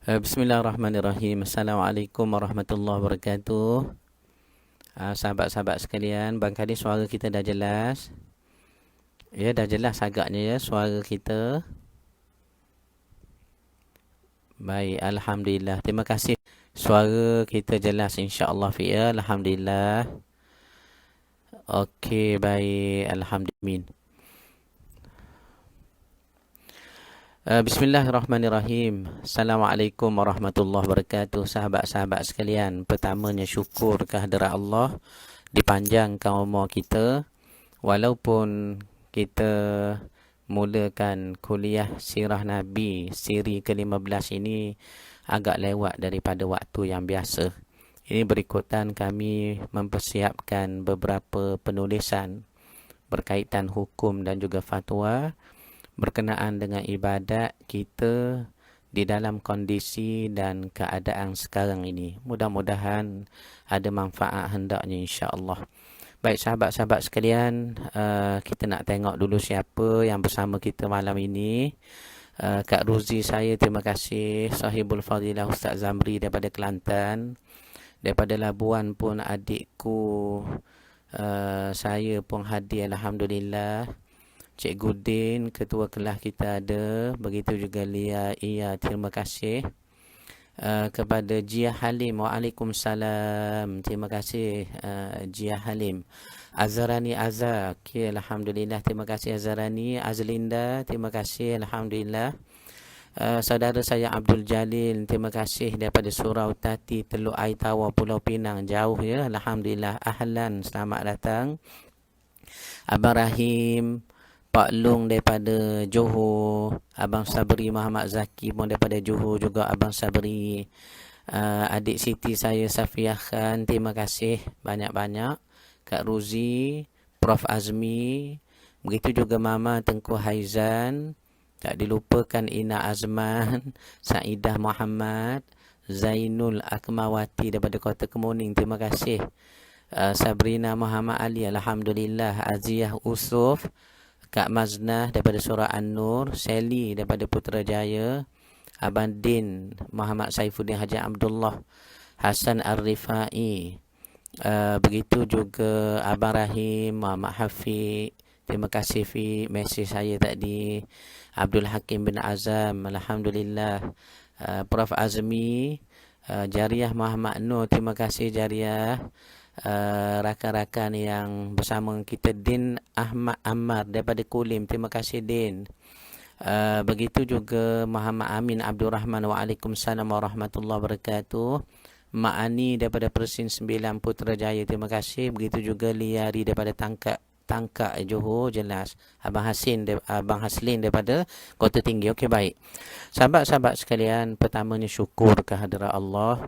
Bismillahirrahmanirrahim. Assalamualaikum warahmatullahi wabarakatuh. Sahabat-sahabat sekalian, barangkali suara kita dah jelas. Ya, dah jelas agaknya ya suara kita. Baik, alhamdulillah. Terima kasih. Suara kita jelas insya-Allah ya. Alhamdulillah. Okey, baik. Alhamdulillah. Bismillahirrahmanirrahim. Assalamualaikum warahmatullahi wabarakatuh. Sahabat-sahabat sekalian, pertamanya syukur kehadrat Allah dipanjangkan umur kita. Walaupun kita mulakan kuliah sirah Nabi siri ke-15 ini agak lewat daripada waktu yang biasa. Ini berikutan kami mempersiapkan beberapa penulisan berkaitan hukum dan juga fatwa berkenaan dengan ibadat kita di dalam kondisi dan keadaan sekarang ini. Mudah-mudahan ada manfaat hendaknya insya-Allah. Baik sahabat-sahabat sekalian, kita nak tengok dulu siapa yang bersama kita malam ini. Kak Ruzi saya, terima kasih. Sahibul Fadilah Ustaz Zamri daripada Kelantan. Daripada Labuan pun adikku saya pun hadir, alhamdulillah. Cikgu Din, ketua kelas kita ada. Begitu juga Lia. Iya, terima kasih. Kepada Jia Halim, waalaikumsalam. Terima kasih Jia Halim. Azharani Azhar, okay, alhamdulillah. Terima kasih Azharani. Azlinda, terima kasih, alhamdulillah. Saudara saya Abdul Jalil, terima kasih daripada Surau Tati, Teluk Air Tawar, Pulau Pinang. Jauh ya, alhamdulillah. Ahlan, selamat datang. Abang Rahim, Pak Long daripada Johor, Abang Sabri Muhammad Zaki pun daripada Johor juga, Abang Sabri. Adik Siti saya Safiah Khan, terima kasih banyak-banyak. Kak Ruzi, Prof Azmi, begitu juga Mama Tengku Haizan. Tak dilupakan Ina Azman, Saidah Muhammad, Zainul Akmawati daripada Kota Kemuning, terima kasih. Sabrina Muhammad Ali, alhamdulillah. Aziah Usuf, Kak Maznah daripada Surah An-Nur, Sally daripada Putrajaya, Abang Din Muhammad Saifuddin Haji Abdullah, Hasan Ar-Rifai, begitu juga Abang Rahim, Muhammad Hafiq, terima kasih fi mesej saya tadi. Abdul Hakim bin Azam, alhamdulillah. Prof Azmi, Jariah Muhammad Nur, terima kasih Jariah. Rakan-rakan yang bersama kita, Din Ahmad Ammar daripada Kulim, terima kasih Din. Begitu juga Muhammad Amin Abdul Rahman, waalaikumsalam warahmatullahi wabarakatuh. Mak Ani daripada Persin 9 Putrajaya, terima kasih. Begitu juga Liari daripada Tangkak Johor, jelas. Abang Haslin daripada Kota Tinggi. Okey, baik. Sahabat-sahabat sekalian, pertamanya syukur kehadrat Allah.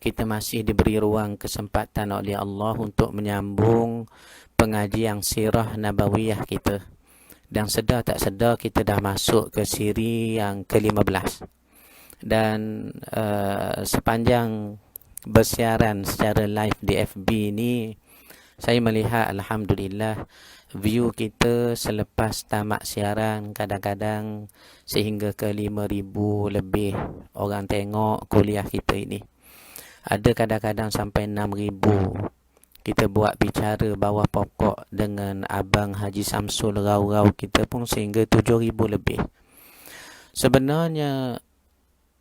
Kita masih diberi ruang kesempatan oleh Allah untuk menyambung pengajian sirah nabawiyah kita. Dan sedar tak sedar kita dah masuk ke siri yang ke-15. Dan sepanjang bersiaran secara live di FB ni, saya melihat alhamdulillah view kita selepas tamat siaran kadang-kadang sehingga ke 5,000 lebih orang tengok kuliah kita ini. Ada kadang-kadang sampai 6,000. Kita buat bicara bawah pokok dengan Abang Haji Samsul Rau-Rau kita pun sehingga 7,000 lebih. Sebenarnya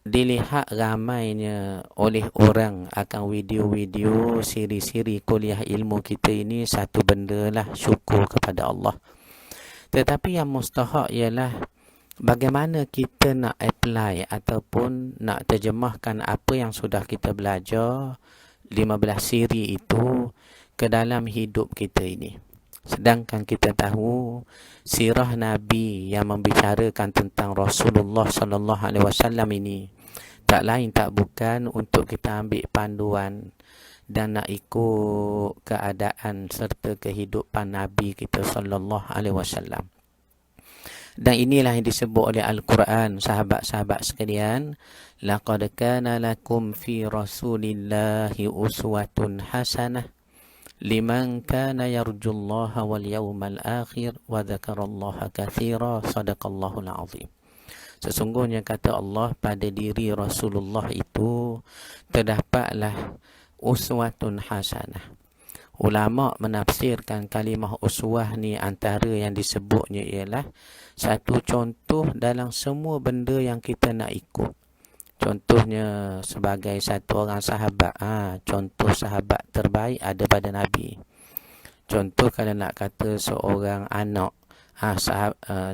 dilihat ramainya oleh orang akan video-video siri-siri kuliah ilmu kita ini, satu benda lah, syukur kepada Allah. Tetapi yang mustahak ialah bagaimana kita nak apply ataupun nak terjemahkan apa yang sudah kita belajar 15 siri itu ke dalam hidup kita ini. Sedangkan kita tahu sirah Nabi yang membicarakan tentang Rasulullah sallallahu alaihi wasallam ini tak lain tak bukan untuk kita ambil panduan dan nak ikut keadaan serta kehidupan Nabi kita sallallahu alaihi wasallam. Dan inilah yang disebut oleh Al-Quran, sahabat-sahabat sekalian. Laqad kana lakum fi Rasulillahi uswatun hasanah liman kana yarjullaha wal yawmal akhir wa dzakarallaha katsira. Sadaqallahul azim. Sesungguhnya kata Allah, pada diri Rasulullah itu terdapatlah uswatun hasanah. Ulama menafsirkan kalimah uswah ni antara yang disebutnya ialah satu contoh dalam semua benda yang kita nak ikut. Contohnya sebagai satu orang sahabat, contoh sahabat terbaik ada pada Nabi. Contoh kalau nak kata seorang anak,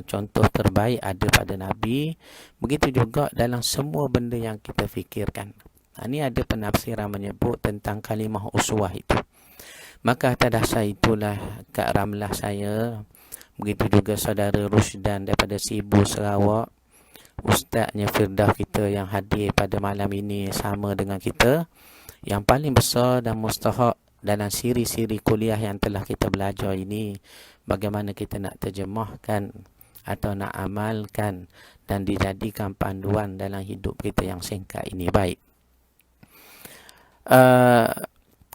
contoh terbaik ada pada Nabi. Begitu juga dalam semua benda yang kita fikirkan. Ini ada penafsiran menyebut tentang kalimah uswah itu. Maka atas dasar itulah Kak Ramlah saya, begitu juga saudara Rusdan daripada Sibu Sarawak, Ustaznya Firdaus kita yang hadir pada malam ini sama dengan kita, yang paling besar dan mustahak dalam siri-siri kuliah yang telah kita belajar ini, bagaimana kita nak terjemahkan atau nak amalkan dan dijadikan panduan dalam hidup kita yang singkat ini. Baik,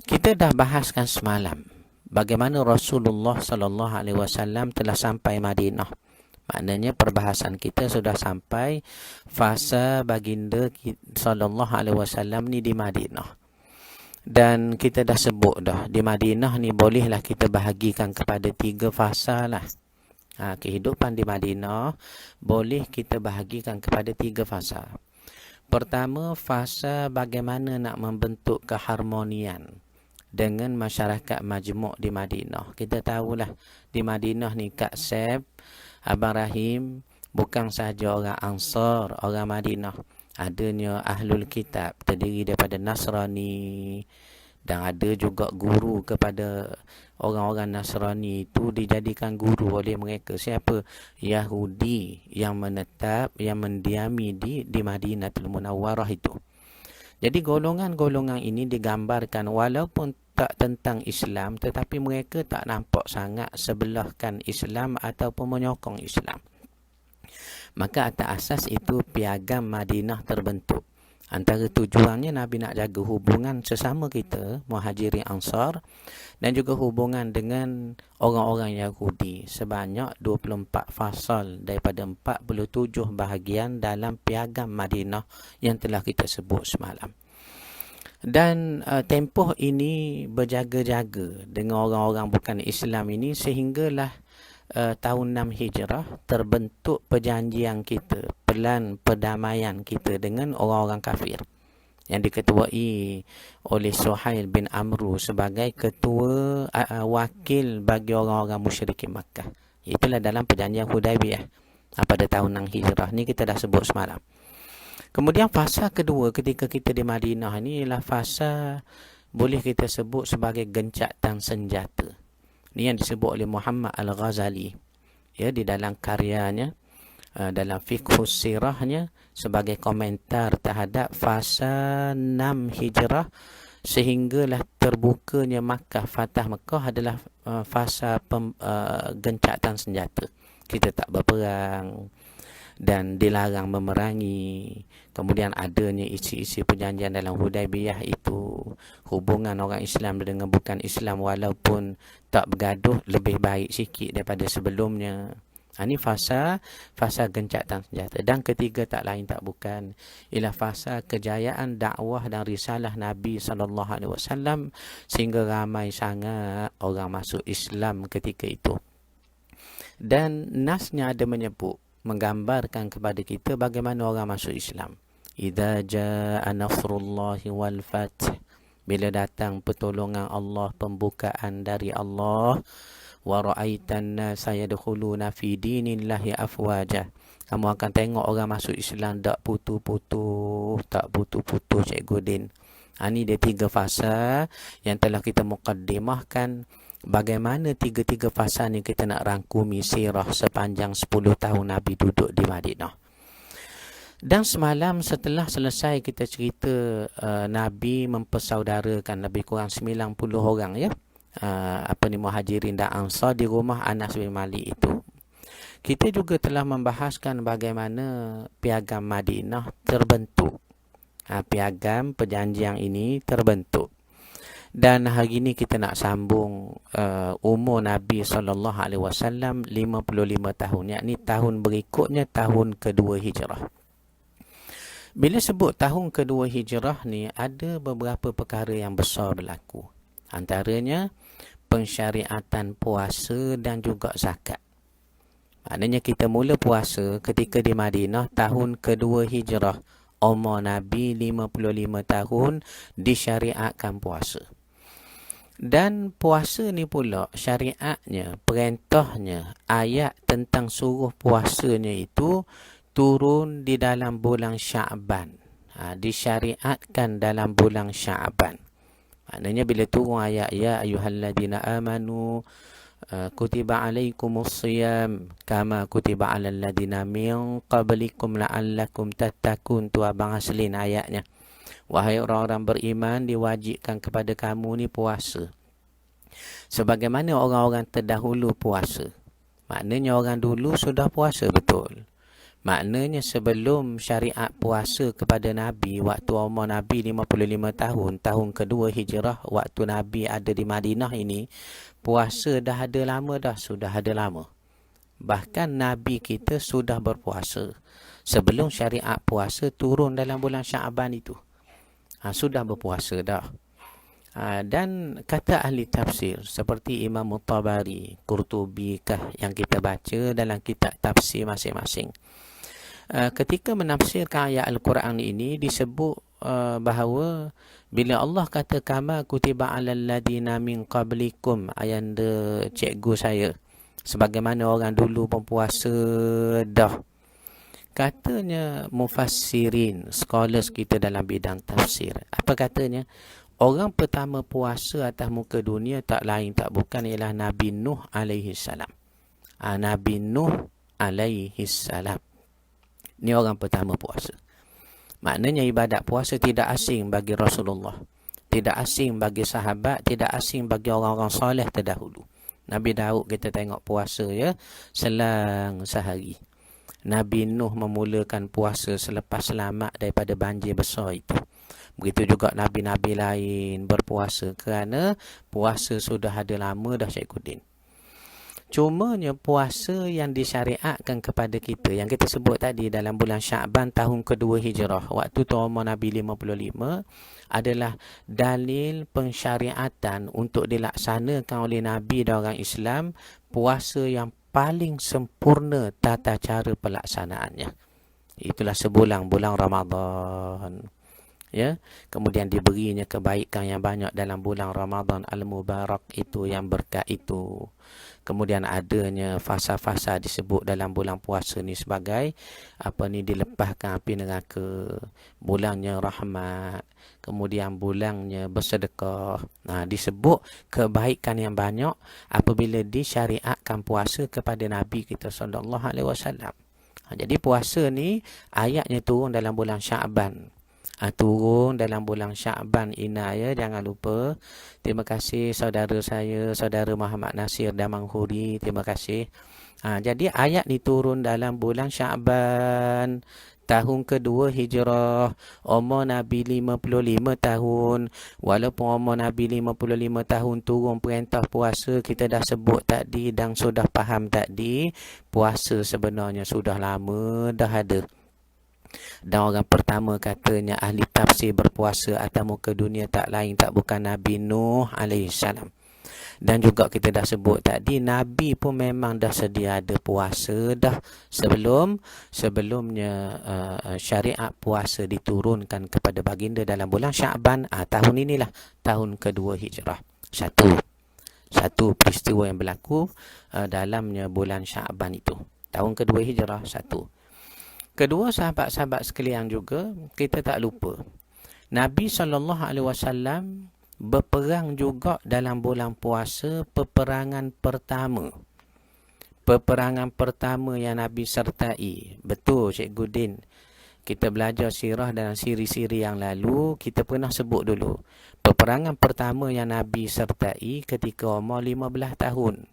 kita dah bahaskan semalam bagaimana Rasulullah sallallahu alaihi wasallam telah sampai Madinah. Maknanya perbahasan kita sudah sampai fasa baginda sallallahu alaihi wasallam ni di Madinah. Dan kita dah sebut dah, di Madinah ni bolehlah kita bahagikan kepada 3 fasa lah. Kehidupan di Madinah boleh kita bahagikan kepada 3 fasa. Pertama, fasa bagaimana nak membentuk keharmonian dengan masyarakat majmuk di Madinah. Kita tahulah di Madinah ni Kak Seb, Abang Rahim bukan sahaja orang Ansar, orang Madinah. Adanya Ahlul Kitab terdiri daripada Nasrani, dan ada juga guru kepada orang-orang Nasrani itu dijadikan guru oleh mereka. Siapa? Yahudi yang menetap, yang mendiami di Madinatul Munawwarah itu. Jadi golongan-golongan ini digambarkan walaupun tak tentang Islam, tetapi mereka tak nampak sangat sebelahkan Islam ataupun menyokong Islam. Maka atas asas itu piagam Madinah terbentuk. Antara tujuannya Nabi nak jaga hubungan sesama kita, Muhajirin Ansar, dan juga hubungan dengan orang-orang Yahudi. Sebanyak 24 fasal daripada 47 bahagian dalam piagam Madinah yang telah kita sebut semalam. Dan tempoh ini berjaga-jaga dengan orang-orang bukan Islam ini sehinggalah tahun 6 Hijrah terbentuk perjanjian kita, pelan perdamaian kita dengan orang-orang kafir yang diketuai oleh Suhail bin Amru sebagai ketua wakil bagi orang-orang musyrikin Makkah. Itulah dalam perjanjian Hudaibiyah pada tahun 6 Hijrah ni kita dah sebut semalam. Kemudian fasa kedua ketika kita di Madinah ni ialah fasa boleh kita sebut sebagai gencatan senjata. Ini yang disebut oleh Muhammad Al-Ghazali ya, di dalam karyanya dalam Fiqhus Sirahnya sebagai komentar terhadap fasa 6 Hijrah sehinggalah terbukanya Makkah, Fatah Mekah adalah fasa gencatan senjata. Kita tak berperang dan dilarang memerangi. Kemudian adanya isi-isi perjanjian dalam Hudaibiyah itu, hubungan orang Islam dengan bukan Islam walaupun tak bergaduh lebih baik sikit daripada sebelumnya. Ini fasa gencatan senjata. Dan ketiga tak lain tak bukan ialah fasa kejayaan dakwah dan risalah Nabi SAW sehingga ramai sangat orang masuk Islam ketika itu. Dan nasnya ada menyebut, menggambarkan kepada kita bagaimana orang masuk Islam. Idza jaa nasrullahi wal fath, bila datang pertolongan Allah, pembukaan dari Allah, wa ra'aitan nasa yadkhuluna fi dinillahi afwaja, kamu akan tengok orang masuk Islam tak putus-putus, Cikgu Din. Ini dia 3 fasa yang telah kita mukaddimahkan. Bagaimana 3 fasa ni kita nak rangkumi sirah sepanjang 10 tahun Nabi duduk di Madinah. Dan semalam setelah selesai kita cerita Nabi mempersaudarakan lebih kurang 90 orang ya, Muhajirin dan Ansar di rumah Anas bin Malik itu. Kita juga telah membahaskan bagaimana piagam Madinah terbentuk. Piagam perjanjian ini terbentuk. Dan hari ini kita nak sambung umur Nabi SAW 55 tahun. Yakni tahun berikutnya, tahun kedua hijrah. Bila sebut tahun kedua hijrah ni, ada beberapa perkara yang besar berlaku. Antaranya pensyariatan puasa dan juga zakat. Maknanya kita mula puasa ketika di Madinah tahun kedua hijrah. Umur Nabi 55 tahun disyariatkan puasa. Dan puasa ni pula syariatnya, perintahnya, ayat tentang suruh puasanya itu turun di dalam bulan Sya'ban. Disyariatkan dalam bulan Sya'ban. Maknanya bila turun ayat ya ayyuhalladzina amanu kutiba alaikumus siyam kama kutiba alal ladzina min qablikum la'allakum tattaqun, tu abang aslin ayatnya. Wahai orang-orang beriman, diwajibkan kepada kamu ni puasa sebagaimana orang-orang terdahulu puasa. Maknanya orang dulu sudah puasa betul. Maknanya sebelum syariat puasa kepada Nabi, waktu umur Nabi 55 tahun, tahun kedua hijrah, waktu Nabi ada di Madinah ini, puasa dah ada lama dah, sudah ada lama. Bahkan Nabi kita sudah berpuasa sebelum syariat puasa turun dalam bulan Sya'ban itu. Sudah berpuasa dah. Dan kata ahli tafsir seperti Imam Tabari, Qurtubi kah yang kita baca dalam kitab tafsir masing-masing, ketika menafsirkan ayat Al-Quran ini disebut bahawa bila Allah kata kama kutiba alal ladina min qablikum, ayanda cikgu saya, sebagaimana orang dulu pun puasa dah. Katanya mufassirin, scholars kita dalam bidang tafsir, apa katanya? Orang pertama puasa atas muka dunia tak lain tak bukan ialah Nabi Nuh alaihi salam. Nabi Nuh alaihi salam. Ni orang pertama puasa. Maknanya ibadat puasa tidak asing bagi Rasulullah, tidak asing bagi sahabat, tidak asing bagi orang-orang soleh terdahulu. Nabi Daud kita tengok puasa ya, selang sehari. Nabi Nuh memulakan puasa selepas selamat daripada banjir besar itu. Begitu juga Nabi-Nabi lain berpuasa kerana puasa sudah ada lama dah, Syaikuddin. Cumanya puasa yang disyariatkan kepada kita, yang kita sebut tadi dalam bulan Sya'ban tahun kedua hijrah, waktu tu umur Nabi 55, adalah dalil pensyariatan untuk dilaksanakan oleh Nabi dan orang Islam, puasa yang paling sempurna tata cara pelaksanaannya. Itulah sebulan, bulan Ramadan. Ya, kemudian diberinya kebaikan yang banyak dalam bulan Ramadan Al-Mubarak itu, yang berkat itu. Kemudian adanya fasa-fasa disebut dalam bulan puasa ni sebagai dilepaskan api neraka, bulannya rahmat, kemudian bulannya bersedekah. Disebut kebaikan yang banyak apabila disyariatkan puasa kepada Nabi kita sallallahu alaihi wasallam. Jadi puasa ni ayatnya turun dalam bulan Sya'ban. Turun dalam bulan Sya'ban Ina ya, jangan lupa. Terima kasih saudara saya, saudara Muhammad Nasir Damanghuri, terima kasih. Jadi ayat ni turun dalam bulan Sya'ban tahun kedua hijrah, umur Nabi 55 tahun. Walaupun umur Nabi 55 tahun turun perintah puasa, kita dah sebut tadi dan sudah faham tadi, puasa sebenarnya sudah lama dah ada. Dan orang pertama katanya ahli tafsir berpuasa atas muka dunia tak lain tak bukan Nabi Nuh alaihi salam. Dan juga kita dah sebut tadi, Nabi pun memang dah sedia ada puasa dah sebelumnya syariat puasa diturunkan kepada baginda dalam bulan Sya'ban. Tahun inilah tahun kedua hijrah. Satu peristiwa yang berlaku dalamnya bulan Sya'ban itu. Tahun kedua hijrah, satu. Kedua, sahabat-sahabat sekalian juga, kita tak lupa Nabi SAW berperang juga dalam bulan puasa, peperangan pertama. Peperangan pertama yang Nabi sertai. Betul Cikgu Din, kita belajar sirah dalam siri-siri yang lalu, kita pernah sebut dulu. Peperangan pertama yang Nabi sertai ketika umur 15 tahun.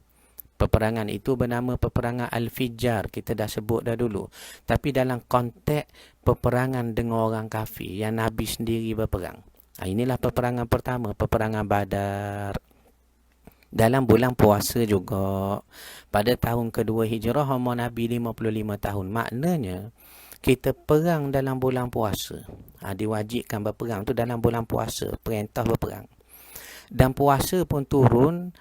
Peperangan itu bernama Peperangan Al-Fijjar. Kita dah sebut dah dulu. Tapi dalam konteks peperangan dengan orang kafir yang Nabi sendiri berperang. Inilah peperangan pertama, peperangan Badar. Dalam bulan puasa juga. Pada tahun kedua hijrah, umur Nabi 55 tahun. Maknanya, kita perang dalam bulan puasa. Diwajibkan berperang tu dalam bulan puasa. Perintah berperang. Dan puasa pun turun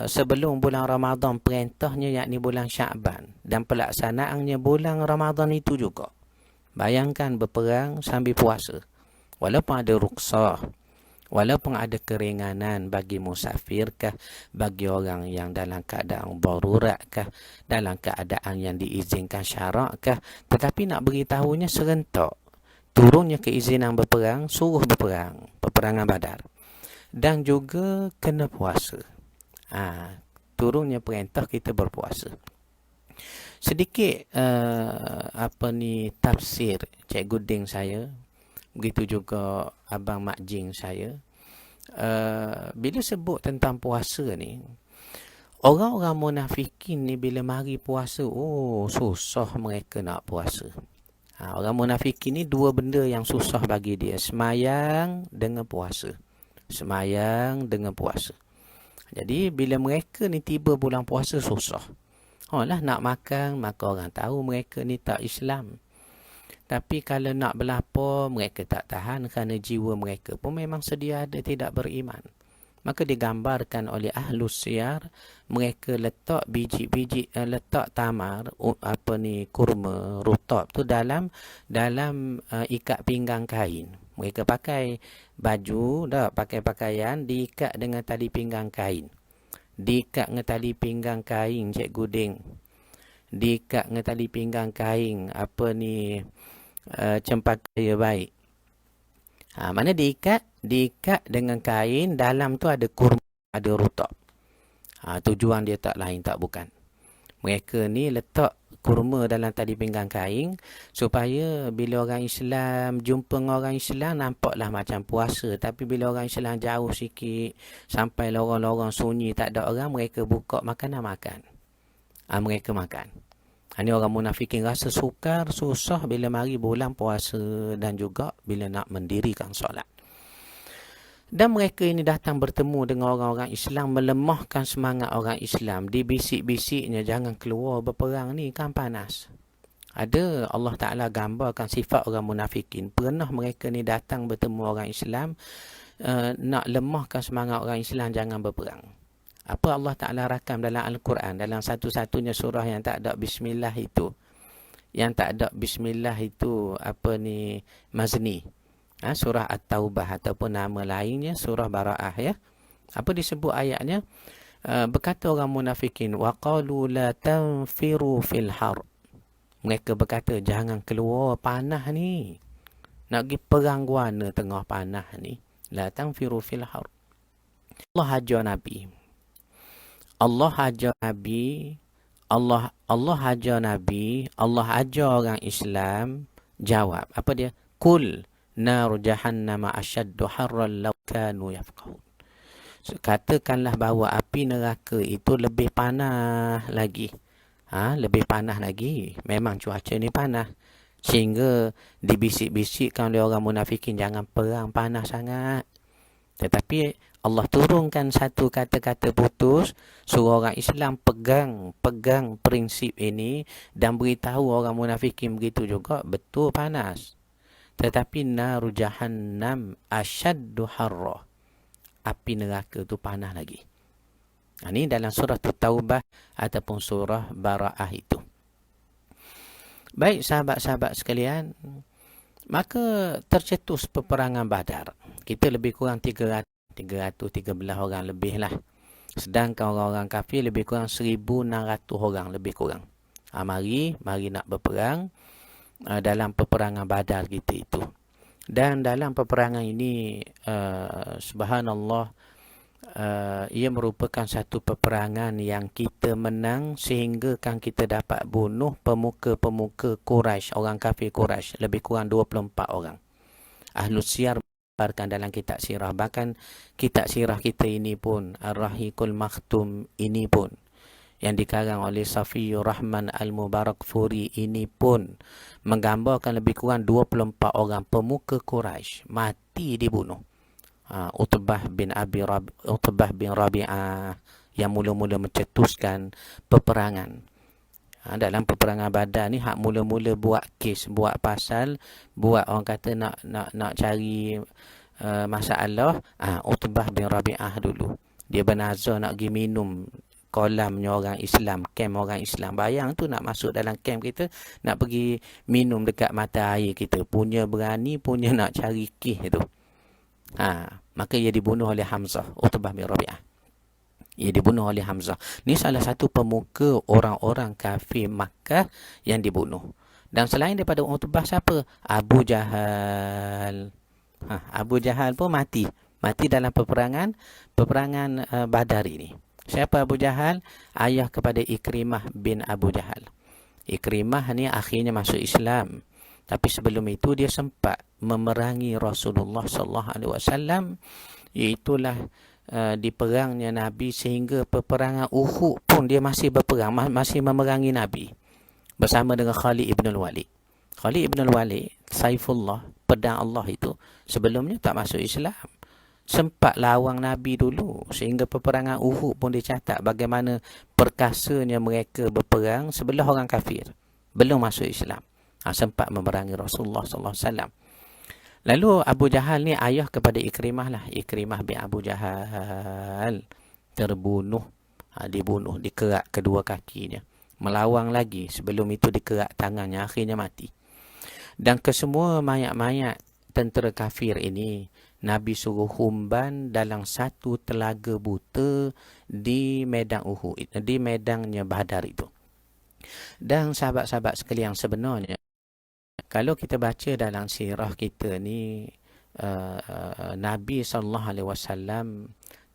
sebelum bulan Ramadan. Perintahnya yakni bulan Sya'ban. Dan pelaksanaannya bulan Ramadan itu juga. Bayangkan berperang sambil puasa. Walaupun ada ruksah, walaupun ada keringanan bagi musafir kah, bagi orang yang dalam keadaan darurat kah, dalam keadaan yang diizinkan syarak kah, tetapi nak beritahunya serentak. Turunnya keizinan berperang, suruh berperang, peperangan Badar. Dan juga kena puasa. Turunnya perintah kita berpuasa. Sedikit tafsir Cikgu Ding saya, begitu juga Abang Mak Jing saya. Bila sebut tentang puasa ni, orang-orang munafikin ni bila mari puasa, susah mereka nak puasa. Orang munafikin ni dua benda yang susah bagi dia, semayang dengan puasa. Semayang dengan puasa. Jadi bila mereka ni tiba bulan puasa, susah. Nak makan, maka orang tahu mereka ni tak Islam. Tapi kalau nak berlapar, mereka tak tahan kerana jiwa mereka pun memang sedia ada tidak beriman. Maka digambarkan oleh Ahlus Siyar, mereka letak biji-biji, letak tamar, kurma, rutab tu dalam ikat pinggang kain. Mereka pakai baju, pakai pakaian, diikat dengan tali pinggang kain. Diikat dengan tali pinggang kain, Cikgu Ding. Diikat dengan tali pinggang kain, cempaka ya baik. Mana diikat dengan kain, dalam tu ada kurma, ada rutab. Tujuan dia tak lain tak bukan. Mereka ni letak kurma dalam tali pinggang kain supaya bila orang Islam jumpa dengan orang Islam nampaklah macam puasa, tapi bila orang Islam jauh sikit sampai lorong-lorong sunyi tak ada orang, mereka buka makanan makan. Mereka makan. Ini orang munafikin rasa sukar, susah bila mari bulan puasa dan juga bila nak mendirikan solat. Dan mereka ini datang bertemu dengan orang-orang Islam, melemahkan semangat orang Islam. Dibisik-bisiknya, jangan keluar berperang ni, kan panas. Ada Allah Ta'ala gambarkan sifat orang munafikin. Pernah mereka ni datang bertemu orang Islam, nak lemahkan semangat orang Islam, jangan berperang. Apa Allah Ta'ala rakam dalam Al-Quran, dalam satu-satunya surah yang tak ada bismillah itu. Yang tak ada bismillah itu, Mazni. Surah At-Taubah ataupun nama lainnya surah Bara'ah ya. Apa disebut ayatnya? Berkata orang munafikin, waqalu la tanfiru fil har. Mereka berkata jangan keluar panah ni. Nak pergi perang guana tengah panah ni. La tanfiru fil har. Allah ajar Nabi. Allah ajar Nabi. Allah ajar Nabi. Allah ajar orang Islam. Jawab. Apa dia? Kul nar jahannam ashaddu harran law kanu yafqahun. Katakanlah bahawa api neraka itu lebih panas lagi. Lebih panas lagi. Memang cuaca ni panas. Sehingga dibisik-bisikkan oleh orang munafikin jangan perang, panas sangat. Tetapi Allah turunkan satu kata-kata putus, suruh orang Islam pegang prinsip ini dan beritahu orang munafikin begitu juga, betul panas. Tetapi naru jahannam asyaddu harra. Api neraka tu panas lagi. Ini dalam surah Taubah ataupun surah Bara'ah itu. Baik sahabat-sahabat sekalian, maka tercetus peperangan Badar. Kita lebih kurang 313 orang lebih lah. Sedangkan orang-orang kafir lebih kurang 1,600 orang lebih kurang. Mari nak berperang dalam peperangan Badar kita itu. Dan dalam peperangan ini subhanallah, ia merupakan satu peperangan yang kita menang sehingga kan kita dapat bunuh pemuka-pemuka Quraisy, orang kafir Quraisy, lebih kurang 24 orang. Ahlus Siyar mengabarkan dalam kitab sirah, bahkan kitab sirah kita ini pun Ar-Rahiqul Makhtum ini pun yang dikarang oleh Safiyur Rahman Al-Mubarakfuri ini pun menggambarkan lebih kurang 24 orang pemuka Quraisy mati mati dibunuh. Utbah bin Rabi'ah yang mula-mula mencetuskan peperangan. Dalam peperangan Badar ni hak mula-mula buat kes, buat pasal, buat orang kata nak cari masalah. Utbah bin Rabi'ah dulu. Dia bernazar nak pergi minum kolamnya orang Islam, kem orang Islam. Bayang tu nak masuk dalam kem kita, nak pergi minum dekat mata air kita. Punya berani, punya nak cari kes tu. Maka ia dibunuh oleh Hamzah, Utbah bin Rabi'ah. Ia dibunuh oleh Hamzah. Ni salah satu pemuka orang-orang kafir Makkah yang dibunuh. Dan selain daripada Utbah, siapa? Abu Jahal. Abu Jahal pun mati. Mati dalam peperangan Badar ini. Siapa Abu Jahal? Ayah kepada Ikrimah bin Abu Jahal. Ikrimah ni akhirnya masuk Islam. Tapi sebelum itu dia sempat memerangi Rasulullah sallallahu alaihi wasallam, iaitulah di perangnya Nabi, sehingga peperangan Uhud pun dia masih berperang, masih memerangi Nabi bersama dengan Khalid ibn al-Walid. Khalid ibn al-Walid, Saifullah, pedang Allah itu, sebelumnya tak masuk Islam. Sempat lawang Nabi dulu, sehingga peperangan Uhud pun dicatat bagaimana perkasanya mereka berperang sebelah orang kafir, belum masuk Islam. Sempat memerangi Rasulullah sallallahu alaihi wasallam. Lalu Abu Jahal ni ayah kepada Ikrimah lah. Ikrimah bin Abu Jahal terbunuh, dibunuh, dikerak kedua kakinya. Melawang lagi, sebelum itu dikerak tangannya, akhirnya mati. Dan kesemua mayat-mayat tentera kafir ini Nabi suruh humban dalam satu telaga buta di medan Uhud, di medannya Badar itu. Dan sahabat-sahabat sekalian, sebenarnya kalau kita baca dalam sirah kita ni, Nabi SAW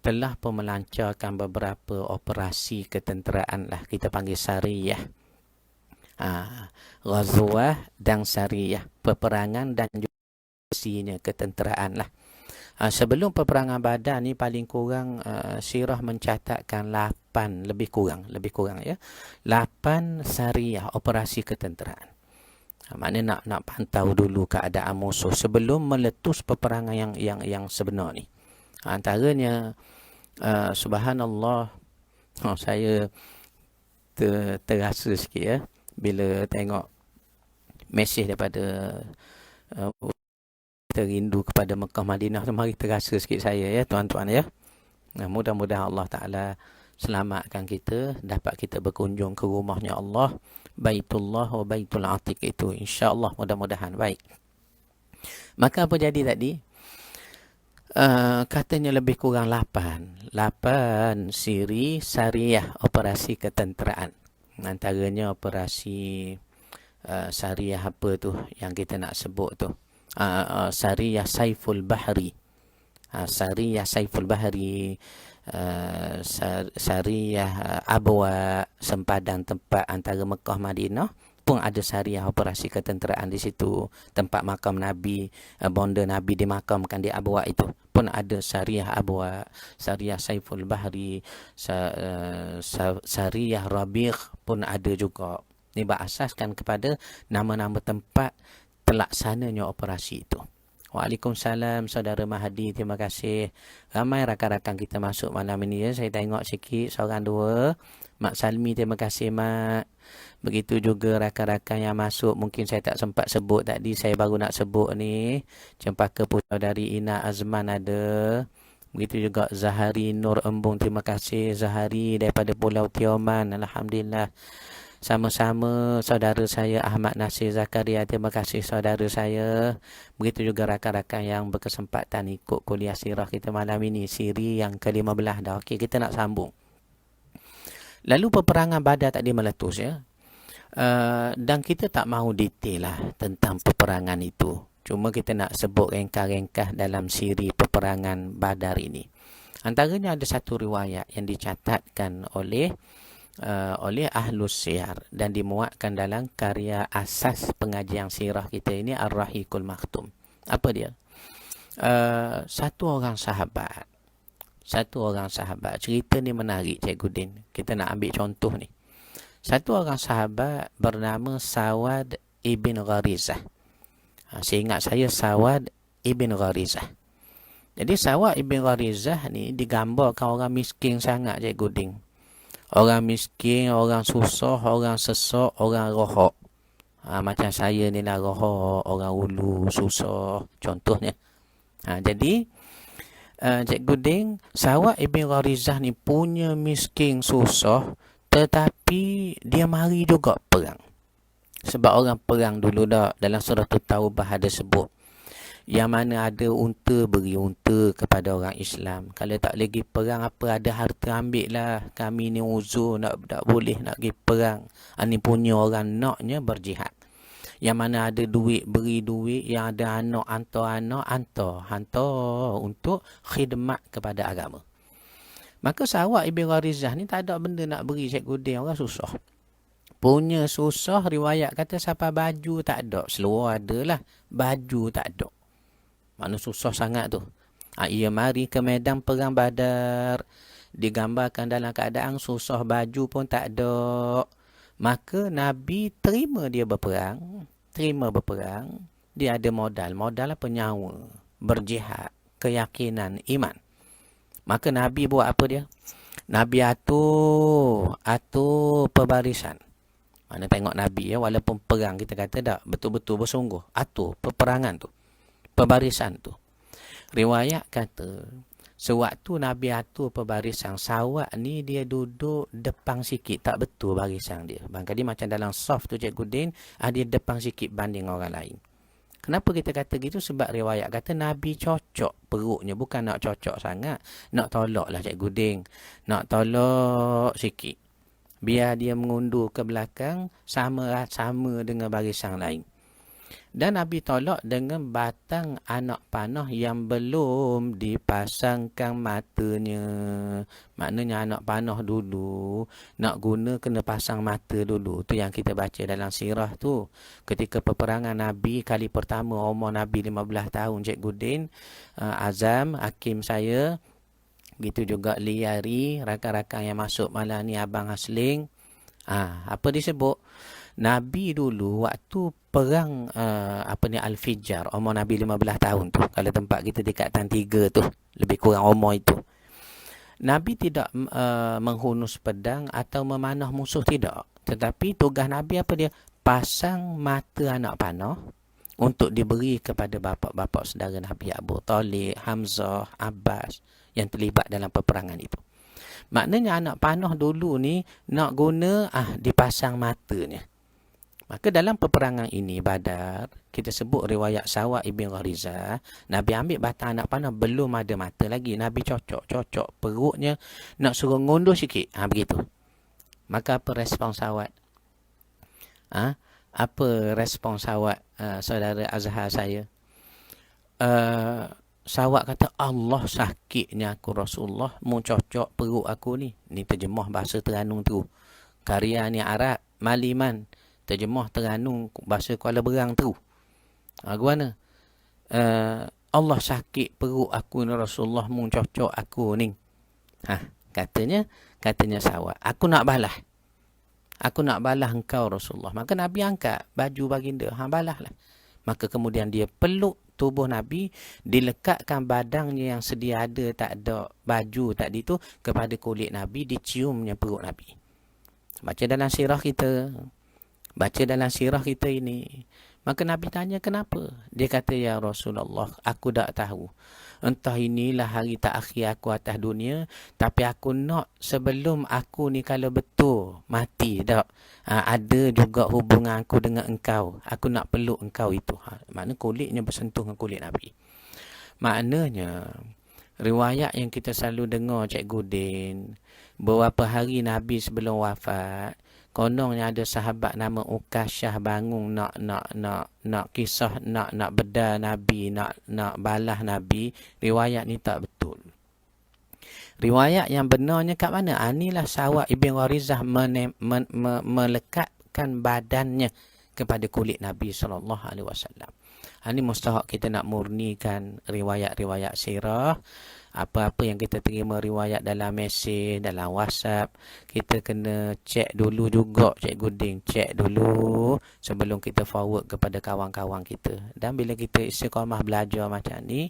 telah pun melancarkan beberapa operasi ketenteraan lah. Kita panggil Sariyah. Ghazwah dan Sariyah. Peperangan dan juga operasinya ketenteraan lah. Sebelum peperangan Badar ni paling kurang sirah mencatatkan 8, lebih kurang ya. 8 Sariyah, operasi ketenteraan. Maknanya nak pantau dulu keadaan musuh sebelum meletus peperangan yang sebenar ni. Antaranya subhanallah, saya terasa sikit ya bila tengok mesej daripada terindu kepada Mekah Madinah tu, mari terasa sikit saya ya tuan-tuan ya. Mudah-mudahan Allah Ta'ala selamatkan kita, dapat kita berkunjung ke rumahnya Allah, Baitullah wa Baitul Atiq itu, insya-Allah, mudah-mudahan. Baik. Maka apa jadi tadi? Katanya lebih kurang 8 siri Sariyah, operasi ketenteraan. Antaranya operasi Sariyah apa tu yang kita nak sebut tu? Sariyah Saiful Bahri. Sariyah Saiful Bahri, Sariyah Abwa, sempadan tempat antara Mekah Madinah pun ada Sariyah, operasi ketenteraan di situ. Tempat makam Nabi, bonda Nabi dimakamkan di Abwa itu pun ada Sariyah Abwa, Sariyah Saiful Bahri, Sariyah Rabiq pun ada juga. Ini berasaskan kepada nama-nama tempat terlaksananya operasi itu. Waalaikumsalam saudara Mahdi, terima kasih. Ramai rakan-rakan kita masuk malam ini ya. Saya tengok sikit, seorang dua. Mak Salmi, terima kasih Mak. Begitu juga rakan-rakan yang masuk, mungkin saya tak sempat sebut tadi, saya baru nak sebut ni. Cempaka Putera dari Ina Azman ada. Begitu juga Zahari Nur Embung, terima kasih Zahari daripada Pulau Tioman. Alhamdulillah. Sama-sama saudara saya Ahmad Nasir Zakaria, terima kasih saudara saya. Begitu juga rakan-rakan yang berkesempatan ikut kuliah sirah kita malam ini, siri yang ke-15 dah. Okey, kita nak sambung. Lalu peperangan Badar tadi meletus ya. Dan kita tak mahu detail lah tentang peperangan itu. Cuma kita nak sebut ringkas-ringkas dalam siri peperangan Badar ini. Antaranya ada satu riwayat yang dicatatkan oleh Ahlus Siyar dan dimuatkan dalam karya asas pengajian sirah kita ini, Ar-Rahiqul Maktum. Apa dia? Satu orang sahabat, cerita ni menarik Cikgu Din, kita nak ambil contoh ni. Satu orang sahabat bernama Sawad ibn Gharizah. Seingat saya Sawad ibn Gharizah. Jadi Sawat ibn Gharizah ni digambarkan orang miskin sangat, Cikgu Din. Orang miskin, orang susah, orang sesak, orang rohak. Macam saya ni lah rohak, orang ulu, susah, contohnya. Jadi, Cikgu Din, Sawat ibn Gharizah ni punya miskin, susah, tetapi dia mari juga perang. Sebab orang perang dulu dah, dalam surah Taubah ada sebut. Yang mana ada unta, beri unta kepada orang Islam. Kalau tak lagi perang, apa ada harta, ambil lah. Kami ni uzur, tak boleh nak pergi perang. Ini punya orang naknya berjihad. Yang mana ada duit, beri duit. Yang ada anak, hantar untuk khidmat kepada agama. Maka Sawat ibn Gharizah ni tak ada benda nak beri Cikgu Din, orang susah. Punya susah, riwayat kata sampai baju tak ada. Seluar ada lah, baju tak ada. Mana susah sangat tu. Ia mari ke medan perang Badar. Digambarkan dalam keadaan susah, baju pun tak ada. Maka Nabi terima dia berperang. Dia ada modal. Modal apa? Nyawa. Berjihad. Keyakinan. Iman. Maka Nabi buat apa dia? Nabi atur pembarisan. Mana tengok Nabi ya, walaupun perang kita kata tak betul-betul bersungguh. Atur peperangan tu. Pembarisan tu. Riwayat kata, sewaktu Nabi atur pembarisan, Sawat ni dia duduk depan sikit. Tak betul barisan dia. Barangkali macam dalam saf tu Cikgu Din, dia depan sikit banding orang lain. Kenapa kita kata gitu? Sebab riwayat kata Nabi cocok perutnya. Bukan nak cocok sangat. Nak tolak lah Cikgu Din. Nak tolak sikit. Biar dia mengundur ke belakang sama dengan barisan lain. Dan Nabi tolak dengan batang anak panah yang belum dipasangkan matanya. Maknanya anak panah dulu, nak guna kena pasang mata dulu. Tu yang kita baca dalam sirah tu. Ketika peperangan Nabi kali pertama, umur Nabi 15 tahun, Cikgu Din, Azam, hakim saya, begitu juga Liari, rakan-rakan yang masuk malam ni, Abang Hasling. Apa disebut? Nabi dulu waktu perang Al-Fijar, umur Nabi 15 tahun tu. Kalau tempat kita dekat Tan 3 tu, lebih kurang umur itu. Nabi tidak menghunus pedang atau memanah musuh, tidak. Tetapi tugas Nabi apa dia? Pasang mata anak panah untuk diberi kepada bapa-bapa saudara Nabi, Abu Talib, Hamzah, Abbas yang terlibat dalam peperangan itu. Maknanya anak panah dulu ni nak guna dipasang matanya. Maka dalam peperangan ini Badar, kita sebut riwayat Sawat ibn Gharizah, Nabi ambil batang anak panah, belum ada mata lagi. Nabi cocok perutnya, nak suruh ngundur sikit. Begitu. Maka apa respon Sawat? Apa respon Sawat, saudara Azhar saya? Sawat kata, Allah sakitnya aku Rasulullah, mu cocok perut aku ni. Ni terjemah bahasa Terengganu tu. Karya ni Arab, Maliman. Terjemah Terengganu bahasa Kuala Berang tu. Gimana? Allah sakit perut aku ni Rasulullah, mu cocok aku ni. Katanya Sawat, aku nak balas. Aku nak balas engkau Rasulullah. Maka Nabi angkat baju baginda, balaslah. Maka kemudian dia peluk tubuh Nabi, dilekatkan badangnya yang sedia ada, tak ada baju tadi tu, kepada kulit Nabi, diciumnya perut Nabi. Baca dalam sirah kita ini. Maka Nabi tanya kenapa? Dia kata, ya Rasulullah, aku tak tahu. Entah inilah hari terakhir aku atas dunia, tapi aku nak sebelum aku ni kalau betul mati tak, ada juga hubungan aku dengan engkau. Aku nak peluk engkau itu. Maknanya kulitnya bersentuh dengan kulit Nabi. Maknanya riwayat yang kita selalu dengar Cikgu Din, beberapa hari Nabi sebelum wafat, kononnya ada sahabat nama Ukasyah bangun nak kisah, nak bedah Nabi, nak balas Nabi. Riwayat ni tak betul. Riwayat yang benarnya kat mana? Inilah Sawat ibn Gharizah melekatkan badannya kepada kulit Nabi SAW. Ini mustahak kita nak murnikan riwayat-riwayat sirah. Apa-apa yang kita terima riwayat dalam mesej, dalam WhatsApp, kita kena cek dulu juga, Cikgu Ding. Cek dulu sebelum kita forward kepada kawan-kawan kita. Dan bila kita istiqamah belajar macam ni,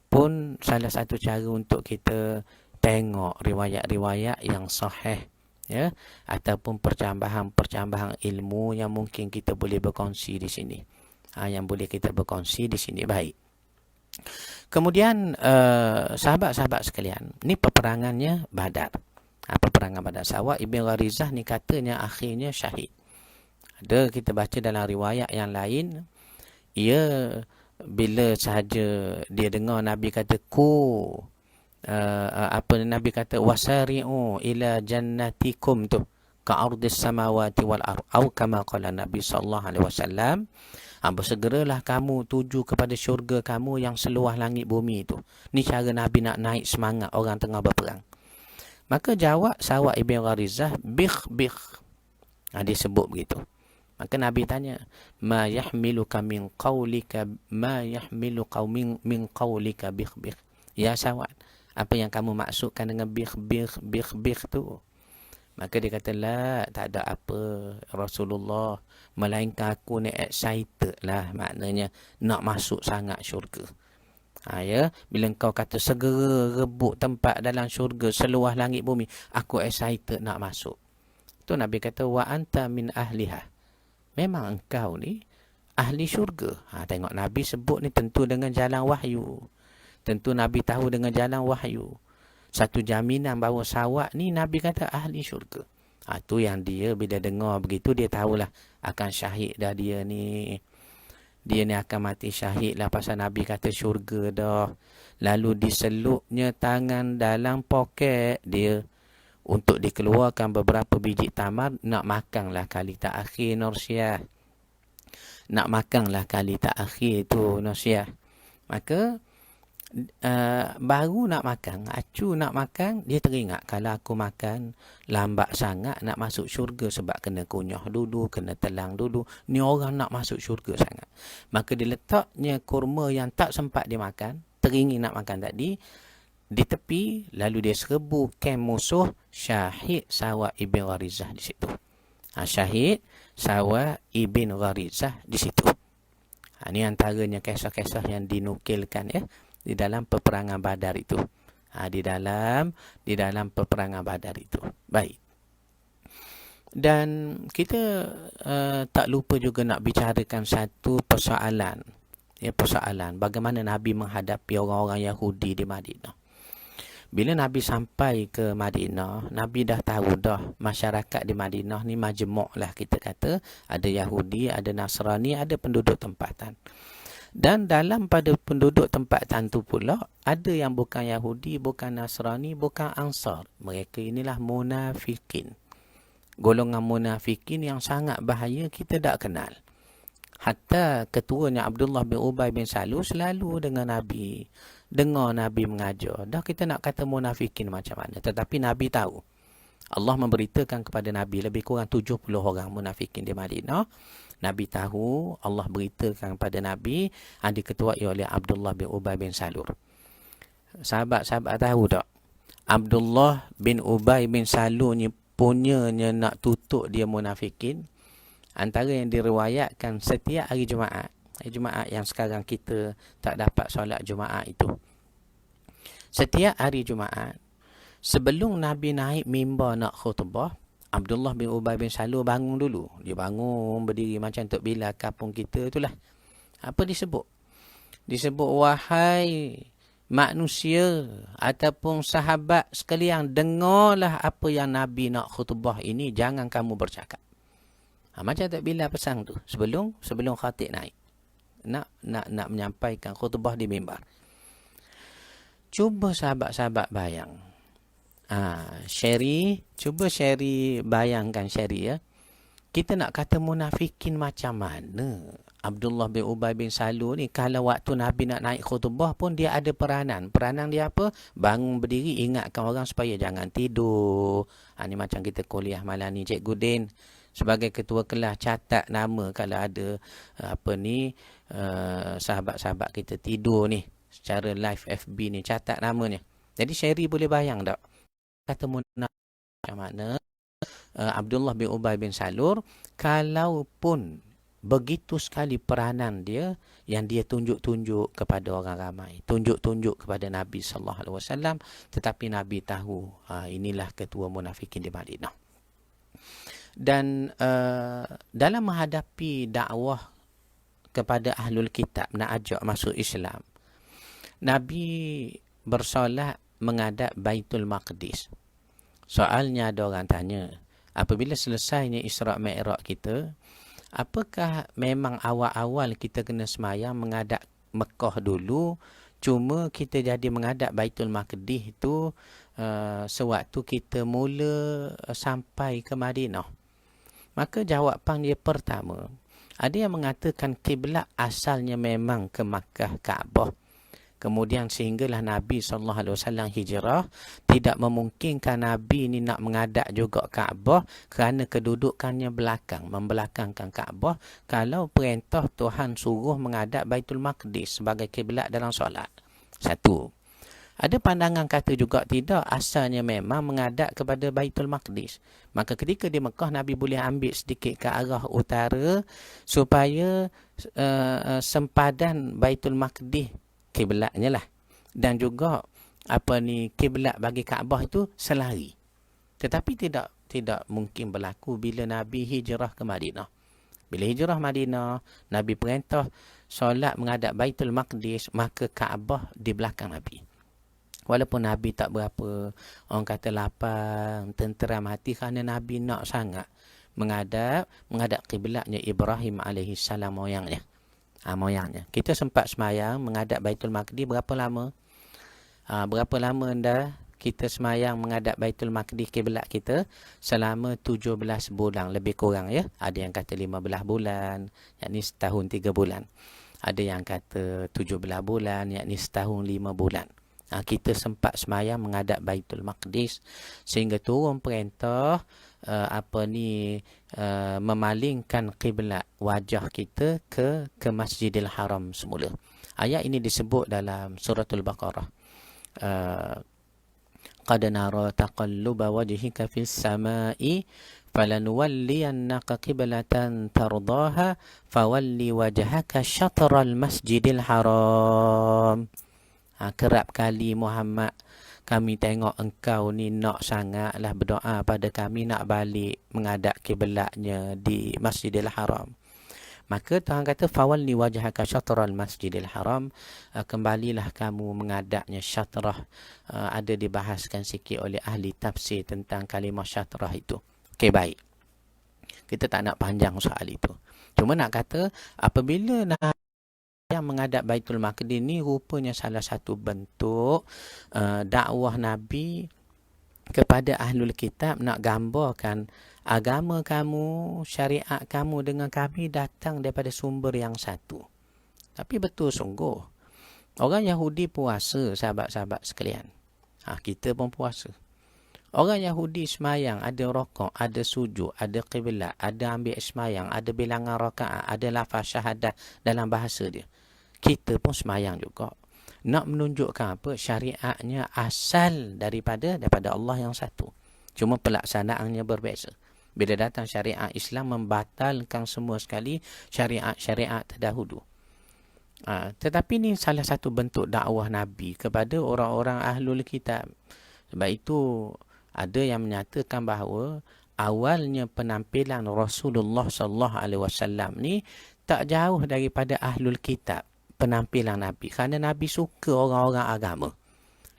pun salah satu cara untuk kita tengok riwayat-riwayat yang sahih, ya, ataupun percambahan-percambahan ilmu yang mungkin kita boleh berkongsi di sini. Yang boleh kita berkongsi di sini. Baik. Kemudian sahabat-sahabat sekalian, ni peperangannya Badar. Peperangan Badar. Sawat Ibn Gharizah ni katanya akhirnya syahid. Ada kita baca dalam riwayat yang lain, ia bila sahaja dia dengar Nabi kata Nabi kata wasari'u ila jannatikum tu ka'ardis samawati wal ard atau kama qala Nabi sallallahu alaihi wasallam, bersegeralah kamu tuju kepada syurga kamu yang seluas langit bumi itu. Ni cara Nabi nak naik semangat orang tengah berperang. Maka jawab Sawat Ibn Gharizah, bikh. Dia sebut begitu. Maka Nabi tanya, ma yahmiluka min qawlika min qawlika bikh. Ya Sawat, apa yang kamu maksudkan dengan bikh tu? Maka dia kata, tak ada apa Rasulullah, melainkan aku ni excited lah, maknanya nak masuk sangat syurga. Ya, bila engkau kata segera rebut tempat dalam syurga seluas langit bumi, aku excited nak masuk. Tu Nabi kata, wa anta min ahliha, memang engkau ni ahli syurga. Tengok Nabi sebut ni tentu dengan jalan wahyu. Tentu Nabi tahu dengan jalan wahyu. Satu jaminan bahawa Sawat ni Nabi kata ahli syurga. Tu yang dia bila dengar begitu, dia tahulah akan syahid dah dia ni. Dia ni akan mati syahid lah pasal Nabi kata syurga dah. Lalu diselupnya tangan dalam poket dia untuk dikeluarkan beberapa biji tamar. Nak makanlah kali tak akhir Nursyah. Nak makanlah kali tak akhir tu Nursyah. Maka baru nak makan, acu nak makan, dia teringat kalau aku makan lambat sangat nak masuk syurga sebab kena kunyah dulu, kena telang dulu. Ni orang nak masuk syurga sangat. Maka dia letaknya kurma yang tak sempat dia makan, teringin nak makan tadi, di tepi, lalu dia serbu kem musuh. Syahid Sawat Ibn Gharizah di situ. Syahid Sawat Ibn Gharizah di situ. Ini antaranya kisah-kisah yang dinukilkan, ya, di dalam peperangan Badar itu. Di dalam peperangan Badar itu. Baik. Dan kita tak lupa juga nak bicarakan satu persoalan. Persoalan bagaimana Nabi menghadapi orang-orang Yahudi di Madinah. Bila Nabi sampai ke Madinah, Nabi dah tahu dah masyarakat di Madinah ni majmuk lah kita kata. Ada Yahudi, ada Nasrani, ada penduduk tempatan. Dan dalam pada penduduk tempatan tu pula, ada yang bukan Yahudi, bukan Nasrani, bukan Ansar. Mereka inilah munafikin. Golongan munafikin yang sangat bahaya, kita tak kenal. Hatta ketuanya Abdullah bin Ubay bin Salul selalu dengan Nabi. Dengar Nabi mengajar. Dah kita nak kata munafikin macam mana. Tetapi Nabi tahu. Allah memberitakan kepada Nabi lebih kurang 70 orang munafikin di Madinah. Nabi tahu, Allah beritakan kepada Nabi diketuai oleh Abdullah bin Ubay bin Salul. Sahabat-sahabat tahu tak? Abdullah bin Ubay bin Salul ni punyanya nak tutup dia munafikin. Antara yang diriwayatkan setiap hari Jumaat. Hari Jumaat yang sekarang kita tak dapat solat Jumaat itu. Setiap hari Jumaat, sebelum Nabi naik mimbar nak khutbah, Abdullah bin Ubay bin Salul bangun dulu. Dia bangun, berdiri macam Tok Bilal kampung kita itulah. Apa disebut? Disebut, wahai manusia ataupun sahabat sekalian, dengarlah apa yang Nabi nak khutbah ini, jangan kamu bercakap. Macam Tok Bilal pesan tu sebelum khatib naik. Nak menyampaikan khutbah di mimbar. Cuba sahabat-sahabat bayang. Cuba Sherry bayangkan Sherry, ya. Kita nak kata munafikin macam mana? Abdullah bin Ubay bin Salul ni kalau waktu Nabi nak naik khutbah pun dia ada peranan. Peranan dia apa? Bangun berdiri, ingatkan orang supaya jangan tidur. Ni macam kita kuliah malam ni, Cikgu Din. sebagai ketua kelas catat nama kalau ada sahabat-sahabat kita tidur ni secara live FB ni, catat namanya. Jadi Sherry boleh bayang tak kata munafik macam mana Abdullah bin Ubay bin Salul, kalaupun begitu sekali peranan dia yang dia tunjuk-tunjuk kepada orang ramai, tunjuk-tunjuk kepada Nabi sallallahu alaihi wasallam, tetapi Nabi tahu inilah ketua munafikin di Madinah. Dan dalam menghadapi dakwah kepada ahlul kitab nak ajak masuk Islam, Nabi bersolat menghadap Baitul Maqdis. Soalnya ada orang tanya, apabila selesainya Isra' Mi'raj kita, apakah memang awal-awal kita kena semayang menghadap Mekah dulu, cuma kita jadi menghadap Baitul Maqdis itu sewaktu kita mula sampai ke Madinah? Maka jawapan dia pertama, ada yang mengatakan kiblat asalnya memang ke Makkah, Kaabah. Kemudian sehinggalah Nabi SAW hijrah, tidak memungkinkan Nabi ni nak menghadap juga Kaabah kerana kedudukannya belakang, membelakangkan Kaabah, kalau perintah Tuhan suruh menghadap Baitul Maqdis sebagai kiblat dalam solat. Satu. Ada pandangan kata juga tidak, asalnya memang menghadap kepada Baitul Maqdis. Maka ketika di Mekah, Nabi boleh ambil sedikit ke arah utara supaya sempadan Baitul Maqdis kiblatnya lah, dan juga kiblat bagi Kaabah itu selari. Tetapi tidak mungkin berlaku bila Nabi hijrah ke Madinah. Bila hijrah Madinah, Nabi perintah solat menghadap Baitul Maqdis, maka Kaabah di belakang Nabi. Walaupun Nabi tak berapa orang kata lapang, tenteram hati, kerana Nabi nak sangat menghadap kiblatnya Ibrahim alaihissalam, moyangnya. Kita sempat semayang menghadap Baitul Maqdis berapa lama? Berapa lama dah kita semayang menghadap Baitul Maqdis kiblat kita? Selama 17 bulan lebih kurang ya. Ada yang kata 15 bulan, yakni setahun 3 bulan. Ada yang kata 17 bulan, yakni setahun 5 bulan. Kita sempat semayang menghadap Baitul Maqdis sehingga turun perintah memalingkan kiblat wajah kita ke Masjidil Haram semula. Ayat ini disebut dalam suratul Baqarah. Qad nara taqalluba wajhika fis samai falanuwalliyannaka qiblatan tardaha fawalli wajhaka syatral Masjidil Haram. Kerap kali Muhammad, kami tengok engkau ni nak sangatlah berdoa pada kami nak balik menghadap kiblatnya di Masjidil Haram. Maka Tuhan kata fawalli wajhaka syatral Masjidil Haram, kembalilah kamu menghadapnya syatrah. Ada dibahaskan sikit oleh ahli tafsir tentang kalimah syatrah itu. Okey, baik. Kita tak nak panjang soal itu. Cuma nak kata apabila yang menghadap Baitul Maqdis ni rupanya salah satu bentuk dakwah Nabi kepada ahlul kitab, nak gambarkan agama kamu, syariat kamu dengan kami datang daripada sumber yang satu. Tapi betul sungguh, orang Yahudi puasa, sahabat-sahabat sekalian. Kita pun puasa. Orang Yahudi semayang, ada rokok, ada sujud, ada qiblat, ada ambil semayang, ada bilangan rakaat, ada lafaz syahadah dalam bahasa dia. Kita pun semayang juga. Nak menunjukkan apa? Syariatnya asal daripada Allah yang satu. Cuma pelaksanaannya berbeza. Bila datang syariat Islam membatalkan semua sekali syariat terdahulu. Tetapi ini salah satu bentuk dakwah Nabi kepada orang-orang ahlul kitab. Sebab itu ada yang menyatakan bahawa awalnya penampilan Rasulullah SAW ni tak jauh daripada ahlul kitab. Penampilan Nabi, kerana Nabi suka orang-orang agama.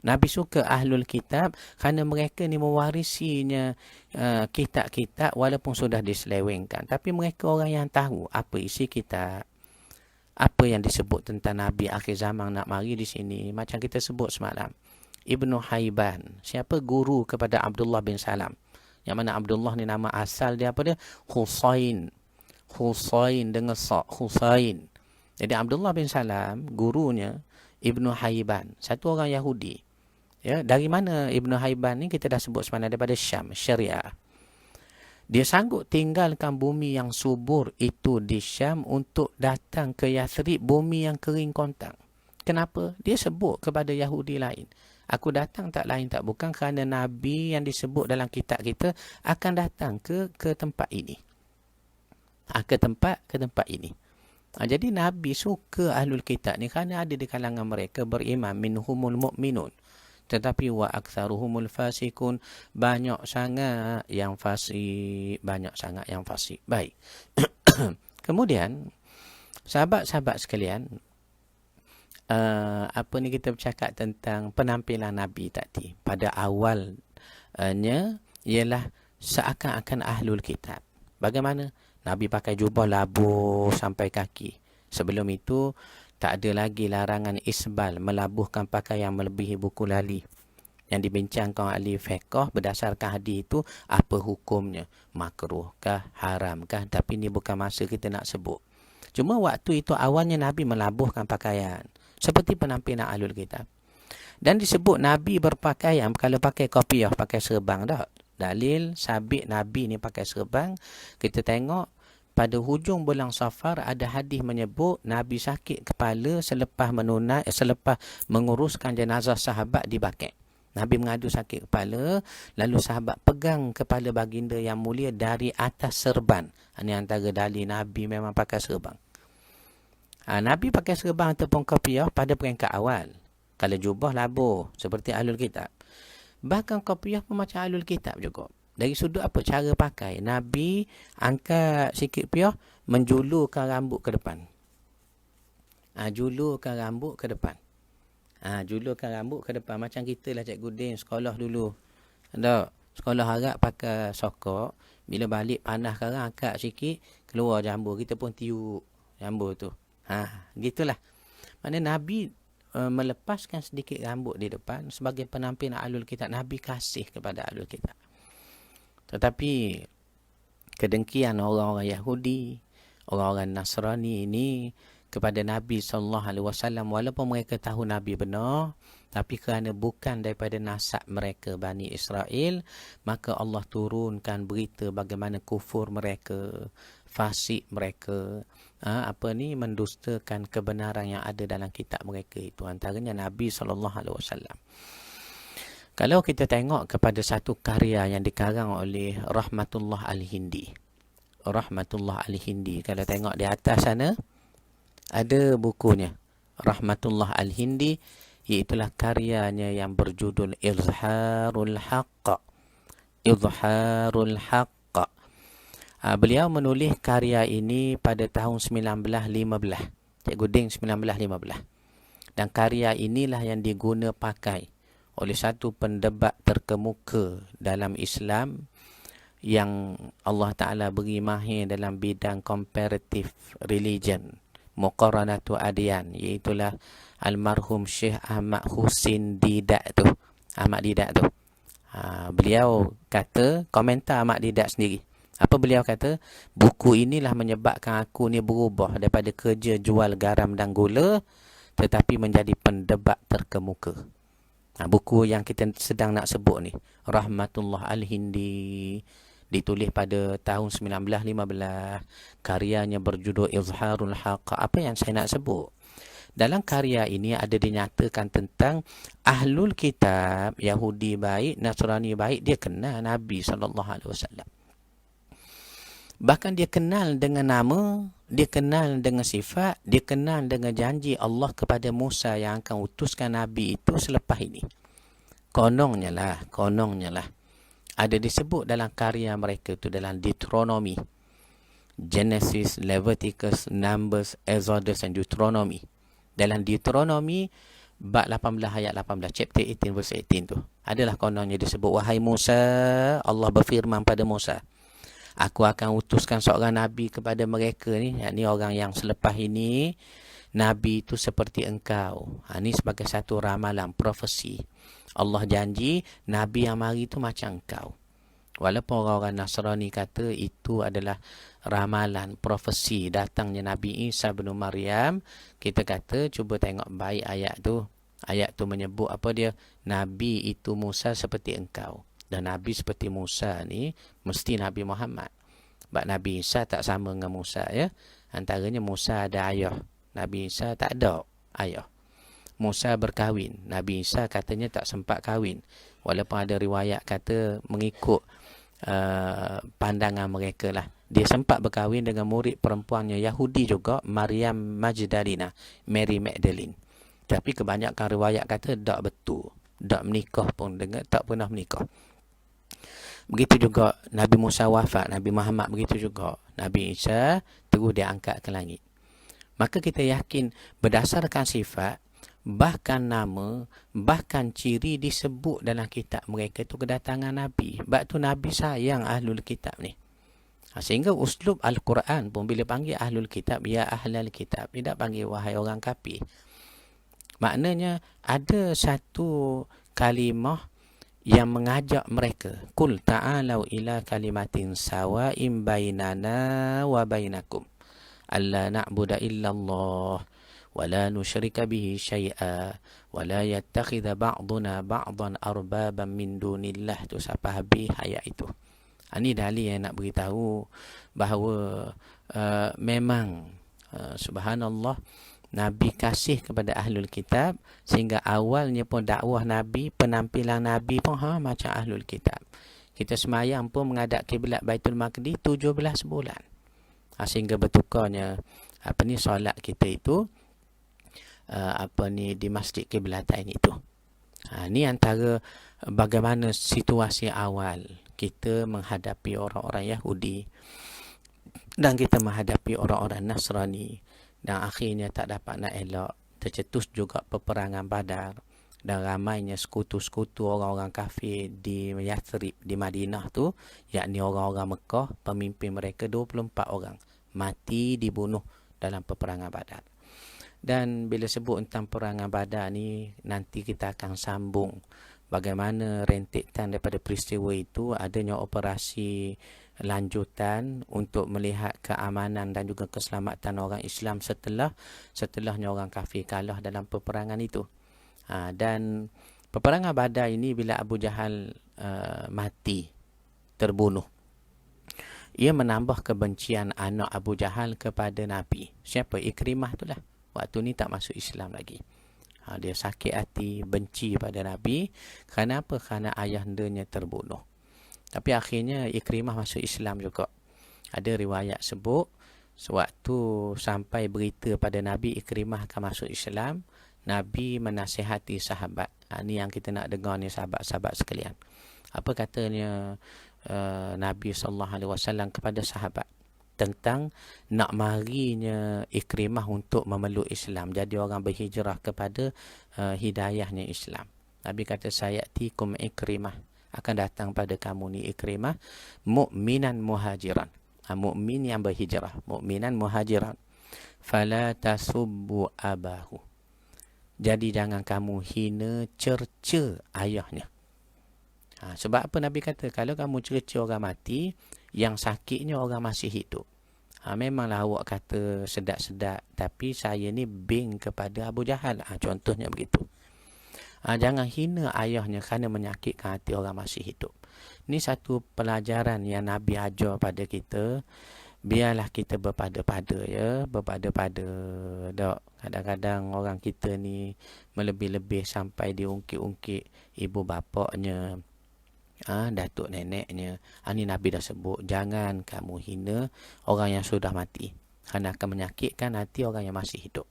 Nabi suka ahlul kitab kerana mereka ni mewarisinya kitab-kitab walaupun sudah diselewengkan. Tapi mereka orang yang tahu apa isi kitab, apa yang disebut tentang Nabi akhir zaman nak mari di sini. Macam kita sebut semalam, Ibnu Haiban, siapa guru kepada Abdullah bin Salam. Yang mana Abdullah ni nama asal dia apa dia? Husain dengan sa, Husain. Jadi Abdullah bin Salam, gurunya Ibnu Haiban, satu orang Yahudi. Ya, dari mana Ibnu Haiban ni kita dah sebut semalam, daripada Syam, Syariah. Dia sanggup tinggalkan bumi yang subur itu di Syam untuk datang ke Yathrib, bumi yang kering kontang. Kenapa? Dia sebut kepada Yahudi lain. Aku datang tak lain tak bukan kerana Nabi yang disebut dalam kitab kita akan datang ke tempat ini. Ke tempat ini. Jadi Nabi suka ahlul kitab ni kerana ada di kalangan mereka beriman, minhumul mu'minun. Tetapi wa aktsaruhumul fasikun, banyak sangat yang fasik, Baik. Kemudian sahabat-sahabat sekalian, apa ni kita bercakap tentang penampilan Nabi tadi. Pada awalnya ialah seakan-akan ahlul kitab. Bagaimana? Nabi pakai jubah labuh sampai kaki. Sebelum itu tak ada lagi larangan isbal, melabuhkan pakaian melebihi buku lali. Yang dibincangkan ahli fiqh berdasarkan hadis itu, apa hukumnya? Makruhkah? Haramkah? Tapi ini bukan masa kita nak sebut. Cuma waktu itu awalnya Nabi melabuhkan pakaian. Seperti penampilan ahlul kitab. Dan disebut Nabi berpakaian, kalau pakai kopiah, pakai serban tak? Dalil sabit Nabi ni pakai serban. Kita tengok pada hujung bulan Safar ada hadis menyebut Nabi sakit kepala selepas menguruskan jenazah sahabat di Baqi'. Nabi mengadu sakit kepala, lalu sahabat pegang kepala baginda yang mulia dari atas serban. Ini antara dalil Nabi memang pakai serban. Nabi pakai serban ataupun kopiah pada peringkat awal. Kalau jubah labuh seperti ahlul kitab. Bahkan kopiah pun macam ahlul kitab juga. Dari sudut apa? Cara pakai. Nabi angkat sikit piah, menjulurkan rambut ke depan. Julurkan rambut ke depan. Julurkan rambut ke depan. Macam kita lah Cikgu Din sekolah dulu. Tak? Sekolah Arab pakai sokok. Bila balik panas sekarang angkat sikit, keluar jambul. Kita pun tiup jambul tu. Gitulah. Maknanya Nabi melepaskan sedikit rambut di depan sebagai penampilan ahlul kitab. Nabi kasih kepada ahlul kitab. Tetapi kedengkian orang-orang Yahudi, orang-orang Nasrani ini kepada Nabi SAW, walaupun mereka tahu Nabi benar, tapi kerana bukan daripada nasab mereka Bani Israel, maka Allah turunkan berita bagaimana kufur mereka, fasik mereka, mendustakan kebenaran yang ada dalam kitab mereka itu. Antaranya Nabi SAW. Kalau kita tengok kepada satu karya yang dikarang oleh Rahmatullah Al-Hindi. Rahmatullah Al-Hindi. Kalau tengok di atas sana, ada bukunya. Rahmatullah Al-Hindi, iaitulah karyanya yang berjudul Izharul Haqq. Izharul Haqq. Beliau menulis karya ini pada tahun 1915. Cikgu Ding 1915. Dan karya inilah yang diguna pakai oleh satu pendebat terkemuka dalam Islam yang Allah Ta'ala beri mahir dalam bidang comparative religion, muqaranatu adyan, iaitulah almarhum Syekh Ahmad Husin Didat tu. Ahmad Didat tu. Beliau kata, komentar Ahmad Didat sendiri. Apa beliau kata? Buku inilah menyebabkan aku ni berubah daripada kerja jual garam dan gula, tetapi menjadi pendebat terkemuka. Buku yang kita sedang nak sebut ni, Rahmatullah Al-Hindi, ditulis pada tahun 1915. Karyanya berjudul Izharul Haqq. Apa yang saya nak sebut? Dalam karya ini ada dinyatakan tentang ahlul kitab, Yahudi baik, Nasrani baik, dia kenal Nabi SAW. Bahkan dia kenal dengan nama, dia kenal dengan sifat, dia kenal dengan janji Allah kepada Musa yang akan utuskan Nabi itu selepas ini. Konongnya lah. Ada disebut dalam karya mereka itu dalam Deuteronomy, Genesis, Leviticus, Numbers, Exodus dan Deuteronomy. Dalam Deuteronomy, bab 18 ayat 18, chapter 18 verse 18 tu. Adalah konongnya disebut, wahai Musa, Allah berfirman pada Musa, aku akan utuskan seorang Nabi kepada mereka ni, yakni orang yang selepas ini, Nabi itu seperti engkau. Ini sebagai satu ramalan, profesi. Allah janji, Nabi yang mari itu macam engkau. Walaupun orang-orang Nasrani kata itu adalah ramalan, profesi datangnya Nabi Isa bin Maryam, kita kata, cuba tengok baik ayat tu. Ayat tu menyebut apa dia? Nabi itu Musa seperti engkau. Dan Nabi seperti Musa ni mesti Nabi Muhammad. Sebab Nabi Isa tak sama dengan Musa, ya. Antaranya Musa ada ayah, Nabi Isa tak ada ayah. Musa berkahwin, Nabi Isa katanya tak sempat kahwin. Walaupun ada riwayat kata mengikut pandangan mereka lah. Dia sempat berkahwin dengan murid perempuannya Yahudi juga, Maryam Magdalena, Mary Magdalene. Tapi kebanyakan riwayat kata tak betul. Tak menikah pun, tak pernah menikah. Begitu juga Nabi Musa wafat, Nabi Muhammad begitu juga. Nabi Isa terus dia angkat ke langit. Maka kita yakin berdasarkan sifat, bahkan nama, bahkan ciri disebut dalam kitab mereka itu kedatangan Nabi. Sebab tu Nabi sayang Ahlul Kitab ni. Sehingga uslub Al-Quran pun bila panggil Ahlul Kitab, ya Ahlul Kitab, tidak panggil wahai orang kafir. Maknanya ada satu kalimah yang mengajak mereka, qul ta'alau ila kalimatin sawa'im bainana wa bainakum alla na'budu illallah wa la nusyrika bihi syai'a wa la yattakhidha ba'duna ba'dan arbaban min dunillah. Tu sampai habis ayat itu. Ini dalil yang nak beritahu bahawa memang subhanallah, Nabi kasih kepada Ahlul Kitab, sehingga awalnya pun dakwah Nabi, penampilan Nabi pun macam Ahlul Kitab. Kita semayang pun menghadap kiblat Baitul Maqdis 17 bulan. Sehingga bertukarnya solat kita itu di masjid Kiblatain itu. Ini antara bagaimana situasi awal kita menghadapi orang-orang Yahudi dan kita menghadapi orang-orang Nasrani. Dan akhirnya tak dapat nak elak, tercetus juga peperangan Badar. Dan ramainya sekutu-sekutu orang-orang kafir di Yathrib, di Madinah tu, yakni orang-orang Mekah, pemimpin mereka 24 orang mati dibunuh dalam peperangan Badar. Dan bila sebut tentang peperangan Badar ni, nanti kita akan sambung bagaimana rentetan daripada peristiwa itu, adanya operasi lanjutan untuk melihat keamanan dan juga keselamatan orang Islam setelahnya orang kafir kalah dalam peperangan itu. Dan peperangan Badar ini bila Abu Jahal mati, terbunuh, ia menambah kebencian anak Abu Jahal kepada Nabi. Siapa? Ikrimah itulah. Waktu ni tak masuk Islam lagi. Dia sakit hati, benci pada Nabi. Kenapa? Kerana ayahandanya terbunuh. Tapi akhirnya Ikrimah masuk Islam juga. Ada riwayat sebut, sewaktu sampai berita pada Nabi Ikrimah akan masuk Islam, Nabi menasihati sahabat. Ini yang kita nak dengar ni, sahabat-sahabat sekalian. Apa katanya Nabi SAW kepada sahabat tentang nak marinya Ikrimah untuk memeluk Islam, jadi orang berhijrah kepada hidayahnya Islam. Nabi kata, sayatikum Ikrimah, akan datang pada kamu ni Ikrimah, mu'minan muhajiran, mu'min yang berhijrah, mu'minan muhajiran, fala tasubbu abahu, jadi jangan kamu hina, cerca ayahnya. Sebab apa Nabi kata, kalau kamu cerca orang mati, yang sakitnya orang masih hidup. Memanglah awak kata sedap-sedap, tapi saya ni bing kepada Abu Jahal. Contohnya begitu. Jangan hina ayahnya kerana menyakitkan hati orang masih hidup. Ini satu pelajaran yang Nabi ajar pada kita. Biarlah kita berpada-pada, ya, berpada-pada. Kadang-kadang orang kita ni melebih-lebih sampai diungkit-ungkit ibu bapaknya, datuk neneknya. Ini Nabi dah sebut, jangan kamu hina orang yang sudah mati, kerana akan menyakitkan hati orang yang masih hidup.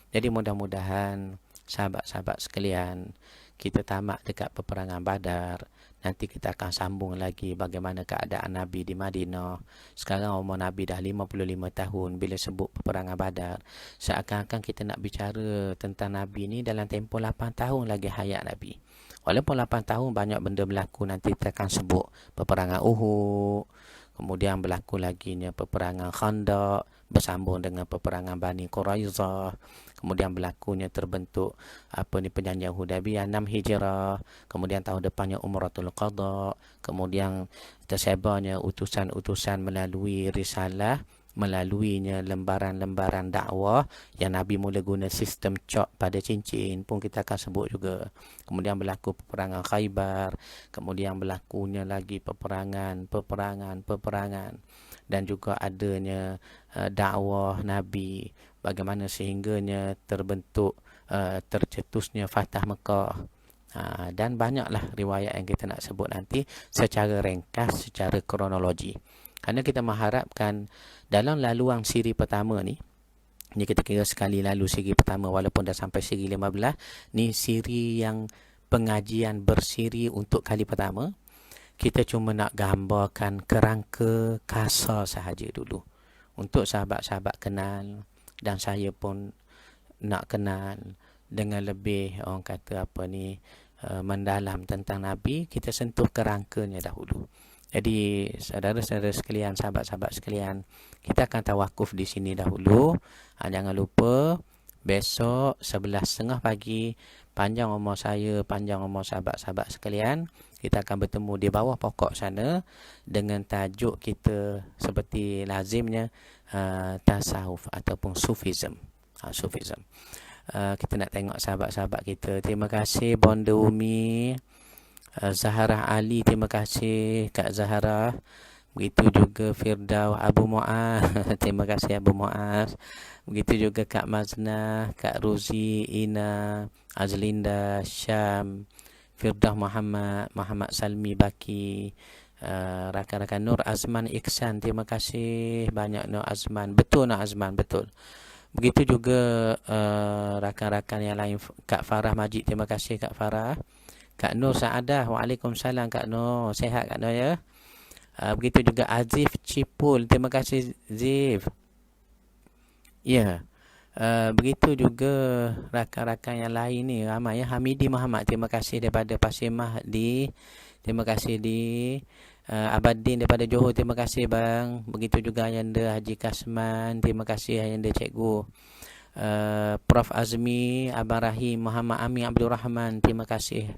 Jadi mudah-mudahan sahabat-sahabat sekalian, kita tamat dekat peperangan Badar. Nanti kita akan sambung lagi bagaimana keadaan Nabi di Madinah. Sekarang umur Nabi dah 55 tahun. Bila sebut peperangan Badar, seakan-akan kita nak bicara tentang Nabi ni dalam tempoh 8 tahun lagi hayat Nabi. Walaupun 8 tahun banyak benda berlaku. Nanti kita akan sebut peperangan Uhud, kemudian berlaku laginya peperangan Khandaq, bersambung dengan peperangan Bani Quraizah, kemudian berlakunya terbentuk perjanjian Hudaybiyah 6 Hijrah, kemudian tahun depannya Umratul Qadha, kemudian tersebarnya utusan-utusan melalui risalah melaluinya lembaran-lembaran dakwah yang Nabi mula guna sistem cok pada cincin pun kita akan sebut juga. Kemudian berlaku peperangan Khaybar, kemudian berlakunya lagi peperangan, dan juga adanya dakwah Nabi, bagaimana sehingganya terbentuk tercetusnya Fatah Mekah. Dan banyaklah riwayat yang kita nak sebut nanti secara ringkas, secara kronologi. Kerana kita mengharapkan dalam laluan siri pertama ni kita kira sekali lalu siri pertama walaupun dah sampai siri 15, ni siri yang pengajian bersiri untuk kali pertama. Kita cuma nak gambarkan kerangka kasar sahaja dulu. Untuk sahabat-sahabat kenal, dan saya pun nak kenal dengan lebih, orang kata mendalam tentang Nabi, kita sentuh kerangkanya dahulu. Jadi saudara-saudara sekalian, sahabat-sahabat sekalian, kita akan tawakuf di sini dahulu. Jangan lupa besok 11.30 pagi, panjang umur saya, panjang umur sahabat-sahabat sekalian, kita akan bertemu di bawah pokok sana dengan tajuk kita seperti lazimnya, tasawuf ataupun sufism. Sufism. Kita nak tengok sahabat-sahabat kita. Terima kasih Bonda Umi, Zahara Ali, terima kasih Kak Zahara. Begitu juga Firdaus Abu Muaz, terima kasih Abu Muaz. Begitu juga Kak Mazna, Kak Ruzi, Ina, Azlinda, Syam, Firdaus Muhammad Salmi Baki, rakan-rakan Nur Azman Iksan, terima kasih banyak Nur Azman. Betul Nur Azman, betul. Begitu juga rakan-rakan yang lain, Kak Farah Majid, terima kasih Kak Farah. Kak Nur Saadah, waalaikumsalam Kak Nur, sihat Kak Nur ya. Begitu juga Azif Cipul, terima kasih Zif. Ya. Begitu juga rakan-rakan yang lain ni ramai ya. Hamidi Muhammad, terima kasih daripada Pasir Mahdi, terima kasih di Abadin daripada Johor, terima kasih bang. Begitu juga Ayanda Haji Kasman, terima kasih Ayanda Cikgu. Prof Azmi, Abang Rahim, Muhammad Amin Abdul Rahman, terima kasih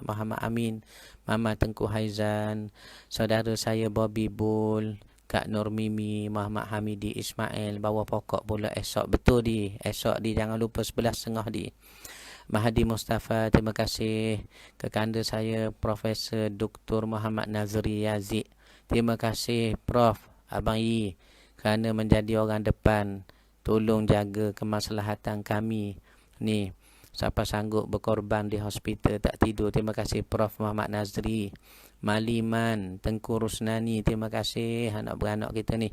Muhammad Amin, Mama Tengku Haizan, saudara saya Bobby Bull, Kak Nur Mimi, Muhammad Hamidi Ismail, bawah pokok pula esok. Betul di esok di, jangan lupa 11.30 di. Mahdi Mustafa, terima kasih. Kekanda saya Profesor Dr. Muhammad Nazri Yazid, terima kasih Prof Abang Yi kerana menjadi orang depan. Tolong jaga kemaslahatan kami ni. Siapa sanggup berkorban di hospital tak tidur, terima kasih Prof Muhammad Nazri. Maliman, Tengku Rusnani, terima kasih anak beranak kita ni.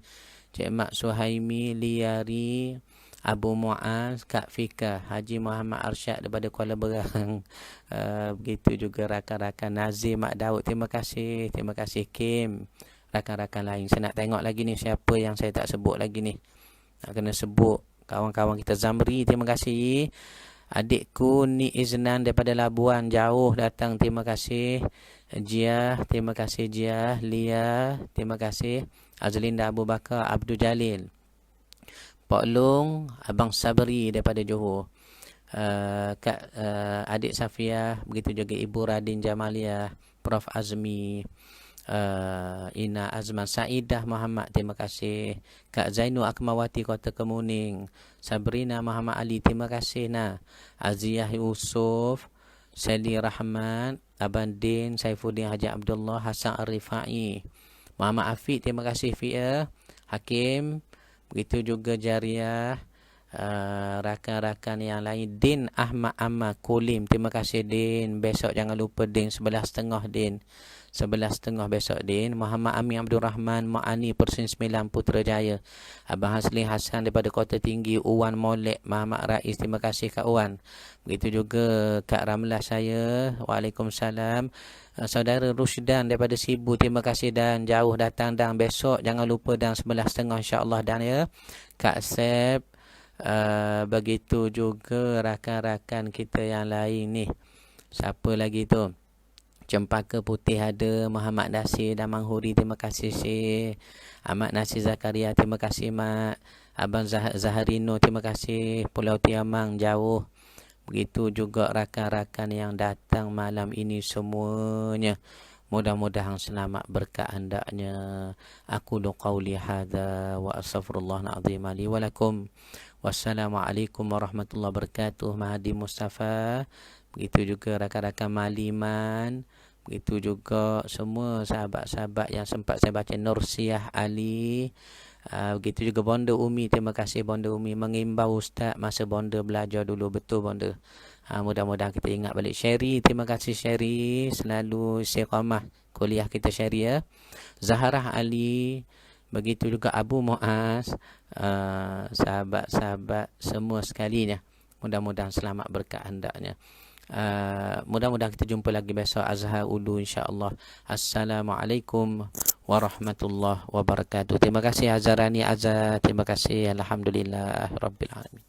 Cik Mak Suhaimi, Liari, Abu Muaz, Kak Fika, Haji Muhammad Arsyad daripada Kuala Berang. Begitu juga rakan-rakan Nazir Mak Daud, terima kasih. Terima kasih Kim. Rakan-rakan lain, saya nak tengok lagi ni siapa yang saya tak sebut lagi ni. Nak kena sebut kawan-kawan kita. Zamri, terima kasih. Adikku Ni Iznan daripada Labuan, jauh datang, terima kasih. Jia, terima kasih Jia. Lia, terima kasih. Azlinda Abu Bakar, Abdul Jalil, Pak Long, Abang Sabri daripada Johor, adik Safia, begitu juga Ibu Radin Jamalia, Prof Azmi, Ina Azman, Saidah Muhammad, terima kasih. Kak Zainul Akmawati Kota Kemuning, Sabrina Muhammad Ali, terima kasih. Aziyah Yusuf, Sali Rahman, Abang Din, Saifuddin Haji Abdullah, Hasan Ar-Rifai, Muhammad Afiq, terima kasih Fia, Hakim, begitu juga Jariah, rakan-rakan yang lain. Din Ahmad Ammar Kulim, terima kasih Din. Besok jangan lupa Din, 11.30 Din, 11.30 besok Din. Muhammad Amin Abdul Rahman, Ma'ani Persin 9 Putrajaya, Abang Hasli Hasan daripada Kota Tinggi, Uwan Molek, Muhammad Rais, terima kasih Kak Uwan. Begitu juga Kak Ramlah saya, waalaikumsalam. Saudara Rusdan daripada Sibu, terima kasih dan jauh datang. Dan besok jangan lupa dan 11.30 insyaAllah dan ya. Kak Sep, begitu juga rakan-rakan kita yang lain ni. Siapa lagi tu? Cempaka Putih ada, Muhammad Nasir dan Manghuri, terima kasih Syekh. Ahmad Nasir Zakaria, terima kasih Mak. Abang Zaharino, terima kasih. Pulau Tiamang jauh. Begitu juga rakan-rakan yang datang malam ini semuanya. Mudah-mudahan selamat berkat hendaknya. Aku qauli hadza wa astaghfirullahal azim li wa lakum. Wassalamualaikum warahmatullahi wabarakatuh. Mahdi Mustafa. Begitu juga rakan-rakan Maliman. Begitu juga semua sahabat-sahabat yang sempat saya baca, Nursiah Ali. Begitu juga Bonda Umi. Terima kasih Bonda Umi mengimbau Ustaz masa Bonda belajar dulu. Betul Bonda. Mudah-mudahan kita ingat balik. Sherry, terima kasih Sherry. Selalu istiqamah kuliah kita Sherry ya. Zaharah Ali. Begitu juga Abu Muaz. Sahabat-sahabat semua sekalinya. Mudah-mudahan selamat berkat hendaknya. Mudah-mudahan kita jumpa lagi besok Azhar Ulu insya-Allah. Assalamualaikum warahmatullahi wabarakatuh. Terima kasih Azharani Azhar. Terima kasih. Alhamdulillah Rabbil Alamin.